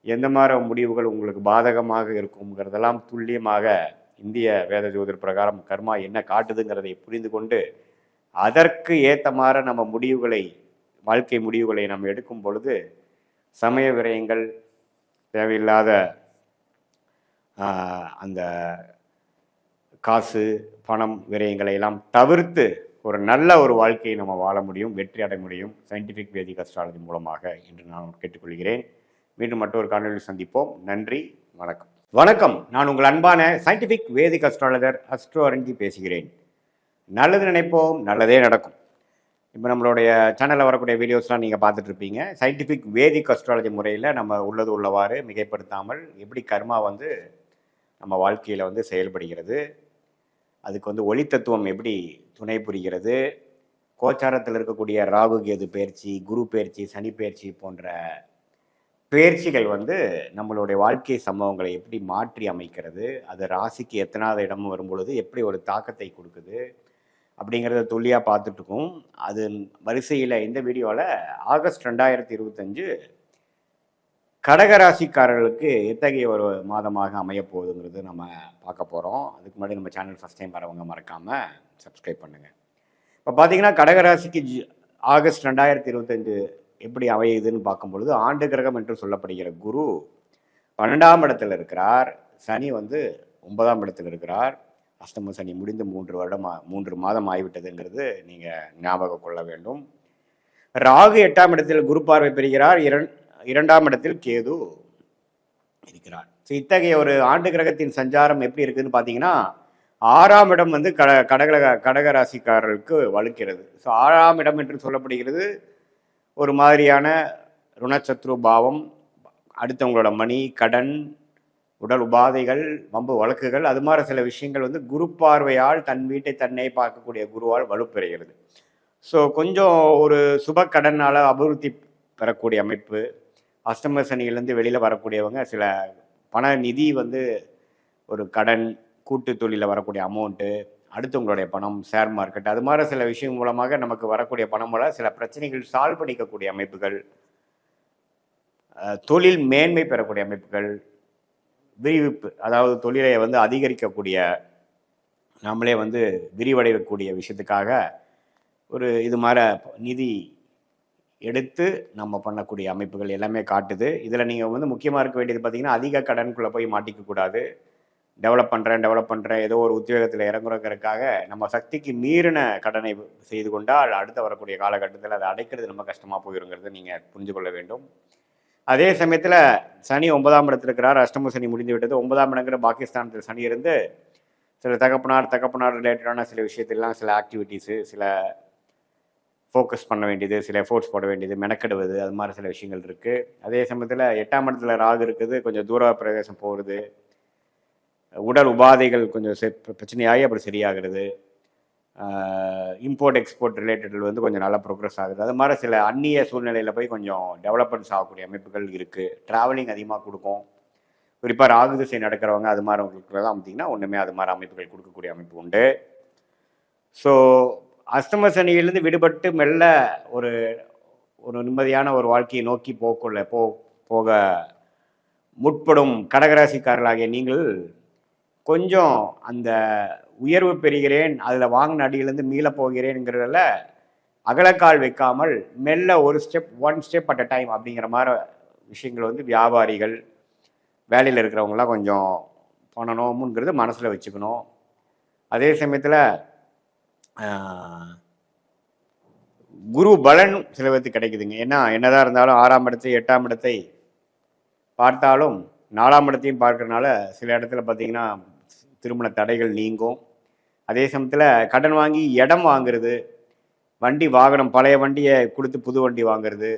எந்த மாதிரி முடிவுகள் உங்களுக்கு பாதகமாக இருக்குங்கிறதெல்லாம் துல்லியமாக இந்திய வேத ஜோதிட பிரகாரம் கர்மா என்ன காட்டுதுங்கிறதை புரிந்து கொண்டு அதற்கு ஏற்ற மாதிரி நம்ம வாழ்க்கை முடிவுகளை நம்ம எடுக்கும் பொழுது சமய விரயங்கள், தேவையில்லாத அந்த காசு பணம் விரயங்களை எல்லாம் தவிர்த்து ஒரு நல்ல ஒரு வாழ்க்கையை நம்ம வாழ முடியும், வெற்றி அடைய முடியும் சயின்டிஃபிக் வேதிக் அஸ்ட்ராலஜி மூலமாக என்று நான் கேட்டுக்கொள்கிறேன். மீண்டும் மற்றொரு காணொலியில் சந்திப்போம். நன்றி, வணக்கம். வணக்கம், நான் உங்கள் அன்பான சயின்டிஃபிக் வேதிக் அஸ்ட்ராலஜர் அஸ்ட்ரோ அரஞ்சி பேசுகிறேன். நல்லது நினைப்போம், நல்லதே நடக்கும். இப்போ நம்மளுடைய சேனலில் வரக்கூடிய வீடியோஸ்லாம் நீங்கள் பார்த்துட்ருப்பீங்க. சயின்டிஃபிக் வேதிக் அஸ்ட்ராலஜி முறையில் நம்ம உள்ளது உள்ளவாறு மிகைப்படுத்தாமல் எப்படி கர்மா வந்து நம்ம வாழ்க்கையில் வந்து செயல்படுகிறது, அதுக்கு வந்து ஒளி தத்துவம் எப்படி துணை புரிகிறது, கோச்சாரத்தில் இருக்கக்கூடிய ராகு கேது பயிற்சி, குரு பயிற்சி, சனி பயிற்சி போன்ற பயிற்சிகள் வந்து நம்மளுடைய வாழ்க்கை சம்பவங்களை எப்படி மாற்றி அமைக்கிறது, அது ராசிக்கு எத்தனாவது இடம் வரும்பொழுது எப்படி ஒரு தாக்கத்தை கொடுக்குது அப்படிங்கிறத துல்லியாக பார்த்துட்ருக்கோம். அது வரிசையில் இந்த வீடியோவில் ஆகஸ்ட் 2025 கடகராசிக்காரர்களுக்கு எத்தகைய ஒரு மாதமாக அமையப்போகுதுங்கிறது நம்ம பார்க்க போகிறோம். அதுக்கு முன்னாடி நம்ம சேனல் ஃபஸ்ட் டைம் வரவங்க மறக்காமல் சப்ஸ்கிரைப் பண்ணுங்கள். இப்போ பார்த்தீங்கன்னா கடகராசிக்கு ஆகஸ்ட் 2025 எப்படி அமையுதுன்னு பார்க்கும்பொழுது ஆண்டு கிரகம் என்று சொல்லப்படுகிற குரு 12ஆம் இடத்தில் இருக்கிறார், சனி வந்து 9ஆம் இடத்தில் இருக்கிறார். அஷ்டம சனி முடிந்து 3 மாதம் ஆகிவிட்டதுங்கிறது நீங்கள் ஞாபகம் கொள்ள வேண்டும். ராகு 8ஆம் இடத்தில் குரு பார்வை பெறுகிறார், 2ஆம் இடத்தில் கேது இருக்கிறார். ஸோ இத்தகைய ஒரு ஆண்டு கிரகத்தின் சஞ்சாரம் எப்படி இருக்குதுன்னு பார்த்தீங்கன்னா 6ஆம் இடம் வந்து கடகராசிக்காரர்களுக்கு வலுக்கிறது. ஸோ 6ஆம் இடம் என்று சொல்லப்படுகிறது ஒரு மாதிரியான ருணச்சத்ரு பாவம், அடுத்தவங்களோட மணி, கடன், உடல் உபாதைகள், வம்பு வழக்குகள், அது மாதிரி சில விஷயங்கள் வந்து குரு பார்வையால் தன் வீட்டை தன்னை பார்க்கக்கூடிய குருவால் வலுப்பெறுகிறது. ஸோ கொஞ்சம் ஒரு சுப கடனால் அபிவிருத்தி பெறக்கூடிய அமைப்பு, அஷ்டம சனியிலேருந்து வெளியில் வரக்கூடியவங்க சில பண நிதி வந்து ஒரு கடன், கூட்டு தொழிலில் வரக்கூடிய அமௌண்ட்டு, அடுத்தவங்களுடைய பணம், ஷேர் மார்க்கெட், அது மாதிரி சில விஷயம் மூலமாக நமக்கு வரக்கூடிய பணம் மூலம் சில பிரச்சனைகள் சால்வ் பண்ணிக்கக்கூடிய அமைப்புகள், தொழில் மேன்மை பெறக்கூடிய அமைப்புகள், விரிவிப்பு, அதாவது தொழிலை வந்து அதிகரிக்கக்கூடிய, நம்மளே வந்து விரிவடையக்கூடிய விஷயத்துக்காக ஒரு இது மாதிரி நிதி எடுத்து நம்ம பண்ணக்கூடிய அமைப்புகள் எல்லாமே காட்டுது. இதில் நீங்கள் வந்து முக்கியமாக இருக்க வேண்டியது பார்த்தீங்கன்னா அதிக கடனுக்குள்ளே போய் மாட்டிக்கக்கூடாது. டெவலப் பண்ணுறேன் ஏதோ ஒரு உத்தியோகத்தில் இறங்குறதுக்காக நம்ம சக்திக்கு மீறின கடனை செய்து கொண்டால் அடுத்த வரக்கூடிய காலகட்டத்தில் அதை அடைக்கிறது ரொம்ப கஷ்டமாக போயிருங்கிறத நீங்கள் புரிஞ்சு கொள்ள வேண்டும். அதே சமயத்தில் சனி 9ஆம் இடத்துல இருக்கிறார், அஷ்டம சனி முடிந்து விட்டது. 9ஆம் இடங்கிற பாகிஸ்தானத்தில் சனி இருந்து சில தகப்பனார் ரிலேட்டடான சில விஷயத்திலாம் சில ஆக்டிவிட்டீஸு, சில ஃபோக்கஸ் பண்ண வேண்டியது, சில எஃபோர்ட்ஸ் போட வேண்டியது, மெனக்கெடுவது, அது மாதிரி சில விஷயங்கள் இருக்குது. அதே சமயத்தில் 8ஆம் இடத்துல ராகு இருக்குது, கொஞ்சம் தூர பிரதேசம் போகிறது, உடல் உபாதைகள் கொஞ்சம் பிரச்சனையாகி அப்புறம் சரியாகிறது, இம்போர்ட் எக்ஸ்போர்ட் ரிலேட்டட் வந்து கொஞ்சம் நல்லா ப்ரோக்ரஸ் ஆகுது. அது மாதிரி சில அந்நிய சூழ்நிலையில் போய் கொஞ்சம் டெவலப்மெண்ட்ஸ் ஆகக்கூடிய அமைப்புகள் இருக்குது. ட்ராவலிங் அதிகமாக கொடுக்கும். குறிப்பாக ராகு திசை நடக்கிறவங்க அது மாதிரி அவங்களுக்குலாம் பார்த்தீங்கன்னா ஒன்றுமே அது மாதிரி அமைப்புகள் கொடுக்கக்கூடிய அமைப்பு உண்டு. ஸோ அஷ்டம சனியிலிருந்து விடுபட்டு மெல்ல ஒரு ஒரு நிம்மதியான ஒரு வாழ்க்கையை நோக்கி போக முற்படும் கடகராசிக்காரர்களாகிய நீங்கள் கொஞ்சம் அந்த உயர்வு பெறுகிறேன், அதில் வாங்கின அடியிலேருந்து மீளப் போகிறேங்கிறதில் அகலக்கால் வைக்காமல் மெல்ல one step at a time அப்படிங்கிற மாதிரி விஷயங்கள் வந்து வியாபாரிகள், வேலையில் இருக்கிறவங்களாம் கொஞ்சம் பண்ணணுங்கிறது மனசில் வச்சுக்கணும். அதே சமயத்தில் குரு பலன் சில பேருக்கு கிடைக்குதுங்க. ஏன்னா என்னதான் இருந்தாலும் 6ஆம் இடத்தை 8ஆம் இடத்தை பார்த்தாலும் 4ஆம் இடத்தையும் பார்க்கறதுனால சில இடத்துல பார்த்தீங்கன்னா திருமண தடைகள் நீங்கும். அதே சமயத்தில் கடன் வாங்கி இடம் வாங்குறது, வண்டி வாகனம் பழைய வண்டியை கொடுத்து புது வண்டி வாங்குறது,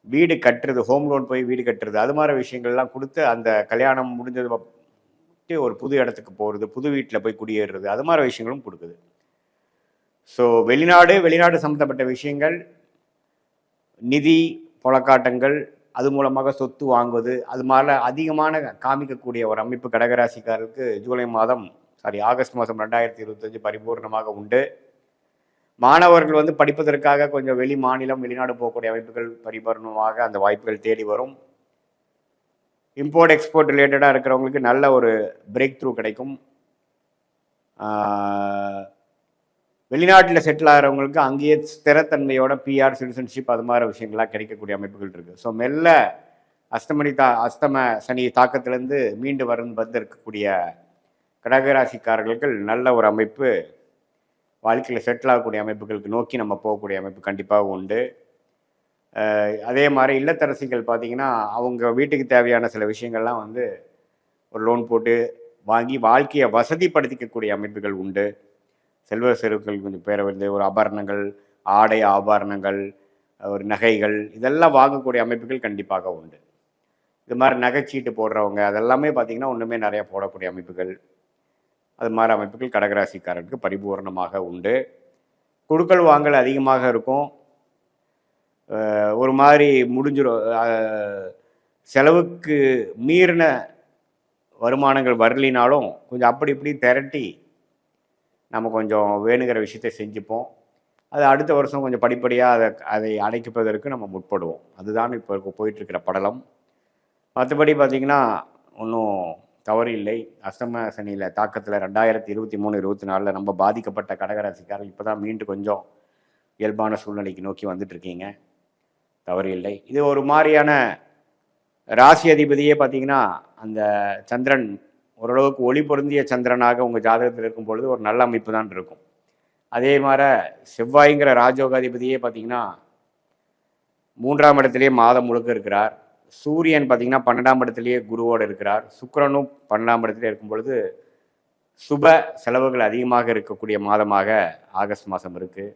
வீடு கட்டுறது, ஹோம் லோன் போய் வீடு கட்டுறது, அது மாதிரி விஷயங்கள்லாம் கொடுத்து அந்த கல்யாணம் முடிஞ்சது ஒரு புது இடத்துக்கு போகிறது, புது வீட்டில் போய் குடியேறுறது, அது மாதிரி விஷயங்களும் கொடுக்குது. ஸோ வெளிநாடு சம்மந்தப்பட்ட விஷயங்கள், நிதி புழக்காட்டங்கள், அது மூலமாக சொத்து வாங்குவது, அது மாதிரிலாம் அதிகமான காமிக்கக்கூடிய ஒரு அமைப்பு கடகராசிக்காரருக்கு ஆகஸ்ட் மாதம் 2025 பரிபூர்ணமாக உண்டு. மாணவர்கள் வந்து படிப்பதற்காக கொஞ்சம் வெளிநாடு போகக்கூடிய அமைப்புகள் பரிபூர்ணமாக அந்த வாய்ப்புகள் தேடி வரும். இம்போர்ட் எக்ஸ்போர்ட் ரிலேட்டடாக இருக்கிறவங்களுக்கு நல்ல ஒரு பிரேக் த்ரூ கிடைக்கும். வெளிநாட்டில் செட்டில் ஆகிறவங்களுக்கு அங்கேயே ஸ்திரத்தன்மையோட பிஆர் சிட்டிசன்ஷிப் அது மாதிரி விஷயங்கள்லாம் கிடைக்கக்கூடிய அமைப்புகள் இருக்குது. ஸோ மெல்ல அஸ்தம சனி தாக்கத்திலேருந்து மீண்டு வந்து இருக்கக்கூடிய கடகராசிக்காரர்களுக்கு நல்ல ஒரு அமைப்பு, வாழ்க்கையில் செட்டில் ஆகக்கூடிய அமைப்புகளுக்கு நோக்கி நம்ம போகக்கூடிய அமைப்பு கண்டிப்பாக உண்டு. அதே மாதிரி இல்லத்தரசிகள் பார்த்தீங்கன்னா, அவங்க வீட்டுக்கு தேவையான சில விஷயங்கள்லாம் வந்து ஒரு லோன் போட்டு வாங்கி வாழ்க்கையை வசதிப்படுத்திக்கக்கூடிய அமைப்புகள் உண்டு. செல்வ செருக்கள் கொஞ்சம் பேரை வந்து ஒரு ஆபரணங்கள், ஆடை ஆபரணங்கள், ஒரு நகைகள் இதெல்லாம் வாங்கக்கூடிய அமைப்புகள் கண்டிப்பாக உண்டு. இது மாதிரி நகைச்சீட்டு போடுறவங்க அதெல்லாமே பார்த்திங்கன்னா ஒன்றுமே நிறையா போடக்கூடிய அமைப்புகள், அது மாதிரி அமைப்புகள் கடகராசிக்காரருக்கு பரிபூர்ணமாக உண்டு. கொடுக்கல் வாங்கல் அதிகமாக இருக்கும். ஒரு மாதிரி முடிஞ்சிடும். செலவுக்கு மீறின வருமானங்கள் வரலினாலும் கொஞ்சம் அப்படி இப்படி திரட்டி நம்ம கொஞ்சம் வேணுங்கிற விஷயத்தை செஞ்சுப்போம். அது அடுத்த வருஷம் கொஞ்சம் படிப்படியாக அதை அடைப்பதற்கு நம்ம முற்படுவோம். அதுதான் இப்போ போயிட்டுருக்கிற படலம். மற்றபடி பார்த்திங்கன்னா ஒன்றும் தவறு இல்லை. அஷ்டம சனியில் தாக்கத்தில் 2023, 24 நம்ம பாதிக்கப்பட்ட கடகராசிக்காரர்கள் இப்போ தான் மீண்டும் கொஞ்சம் இயல்பான சூழ்நிலைக்கு நோக்கி வந்துட்டுருக்கீங்க. தவறு இல்லை. இது ஒரு மாதிரியான ராசி அதிபதியே பார்த்திங்கன்னா அந்த சந்திரன் ஓரளவுக்கு ஒளி பொருந்திய சந்திரனாக உங்கள் ஜாதகத்தில் இருக்கும் பொழுது ஒரு நல்ல அமைப்பு தான் இருக்கும். அதே மாதிரி செவ்வாய்ங்கிற ராஜோகாதிபதியே பார்த்திங்கன்னா 3ஆம் இடத்துலேயே மாதம் முழுக்க இருக்கிறார். சூரியன் பார்த்திங்கன்னா 12ஆம் இடத்துலேயே குருவோடு இருக்கிறார். சுக்கிரனும் 12ஆம் இடத்துலேயே இருக்கும் பொழுது சுப செலவுகள் அதிகமாக இருக்கக்கூடிய மாதமாக ஆகஸ்ட் மாதம் இருக்குது.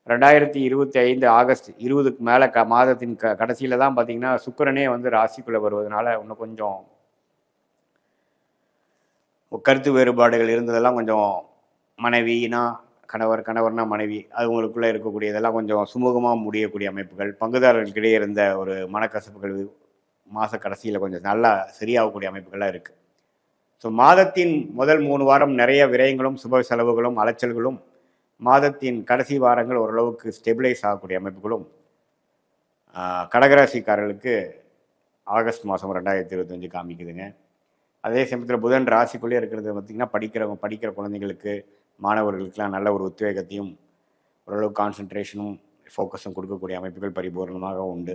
2025 ஆகஸ்ட் 20க்கு மேலே மாதத்தின் கடைசியில் தான் பார்த்திங்கன்னா சுக்கிரனே வந்து ராசிக்குள்ளே வருவதனால இன்னும் கொஞ்சம் கருத்து வேறுபாடுகள் இருந்ததெல்லாம் கொஞ்சம் மனைவினா கணவர்னா மனைவி அவங்களுக்குள்ளே இருக்கக்கூடியதெல்லாம் கொஞ்சம் சுமூகமாக முடியக்கூடிய அமைப்புகள், பங்குதாரர்களுக்கிடையே இருந்த ஒரு மனக்கசப்புகள் மாத கடைசியில் கொஞ்சம் நல்லா சரியாகக்கூடிய அமைப்புகள்லாம் இருக்குது. ஸோ மாதத்தின் முதல் 3 வாரம் நிறைய விரயங்களும் சுப செலவுகளும் அலைச்சல்களும், மாதத்தின் கடைசி வாரங்கள் ஓரளவுக்கு ஸ்டெபிளைஸ் ஆகக்கூடிய அமைப்புகளும் கடகராசிக்காரர்களுக்கு ஆகஸ்ட் மாதம் 2025 காமிக்குதுங்க. அதே சமயத்தில் புதன் ராசிக்குள்ளே இருக்கிறது பார்த்திங்கன்னா படிக்கிற குழந்தைங்களுக்கு, மாணவர்களுக்கெல்லாம் நல்ல ஒரு உத்வேகத்தையும் ஓரளவு கான்சன்ட்ரேஷனும் ஃபோக்கஸும் கொடுக்கக்கூடிய அமைப்புகள் பரிபூர்ணமாக உண்டு.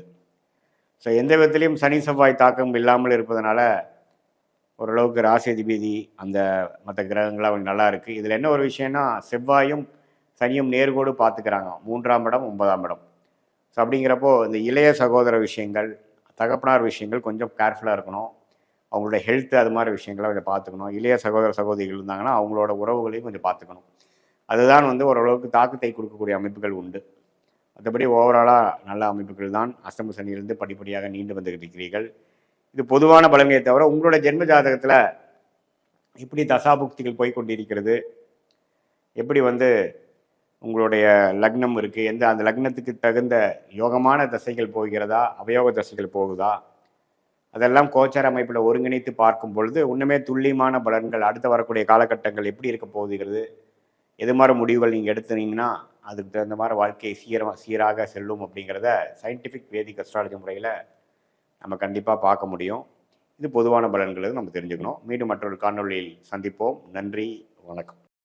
ஸோ எந்த விதத்துலேயும் சனி செவ்வாய் தாக்கம் இல்லாமல் இருப்பதனால ஓரளவுக்கு ராசி அதிபதி அந்த மற்ற கிரகங்கள்லாம் நல்லா இருக்குது. இதில் என்ன ஒரு விஷயம்னா செவ்வாயும் சனியும் நேர்கோடு பார்த்துக்கிறாங்க, 3ஆம் இடம் 9ஆம் இடம். ஸோ அப்படிங்கிறப்போ இந்த இளைய சகோதர விஷயங்கள், தகப்பனார் விஷயங்கள் கொஞ்சம் கேர்ஃபுல்லாக இருக்கணும். அவங்களோட ஹெல்த்து அது மாதிரி விஷயங்களை கொஞ்சம் பார்த்துக்கணும். இளைய சகோதர சகோதரிகள் இருந்தாங்கன்னா அவங்களோட உறவுகளையும் கொஞ்சம் பார்த்துக்கணும். அதுதான் வந்து ஓரளவுக்கு தாக்கத்தை கொடுக்கக்கூடிய அமைப்புகள் உண்டு. மற்றபடி ஓவராலாக நல்ல அமைப்புகள் தான். அஷ்டம சனியிலிருந்து படிப்படியாக நீண்டு வந்துகிட்டு இருக்கிறீர்கள். இது பொதுவான பலன்களை தவிர உங்களோட ஜென்ம ஜாதகத்தில் எப்படி தசாபுக்திகள் போய் கொண்டிருக்கிறது, எப்படி வந்து உங்களுடைய லக்னம் இருக்குது, அந்த லக்னத்துக்கு தகுந்த யோகமான தசைகள் போகிறதா, அவயோக தசைகள் போகுதா, அதெல்லாம் கோச்சார அமைப்பில் ஒருங்கிணைத்து பார்க்கும் பொழுது இன்னுமே துல்லியமான பலன்கள் அடுத்து வரக்கூடிய காலகட்டங்கள் எப்படி இருக்க போகிறது, எது மாதிரி முடிவுகள் நீங்கள் எடுத்துனீங்கன்னா அதுக்கு தகுந்த மாதிரி வாழ்க்கை சீராக செல்லும் அப்படிங்கிறத சயின்டிஃபிக் வேதிக் அஸ்ட்ராலஜி முறையில் நம்ம கண்டிப்பாக பார்க்க முடியும். இது பொதுவான பலன்களை நம்ம தெரிஞ்சுக்கணும். மீண்டும் மற்றொரு காணொளியில் சந்திப்போம். நன்றி, வணக்கம்.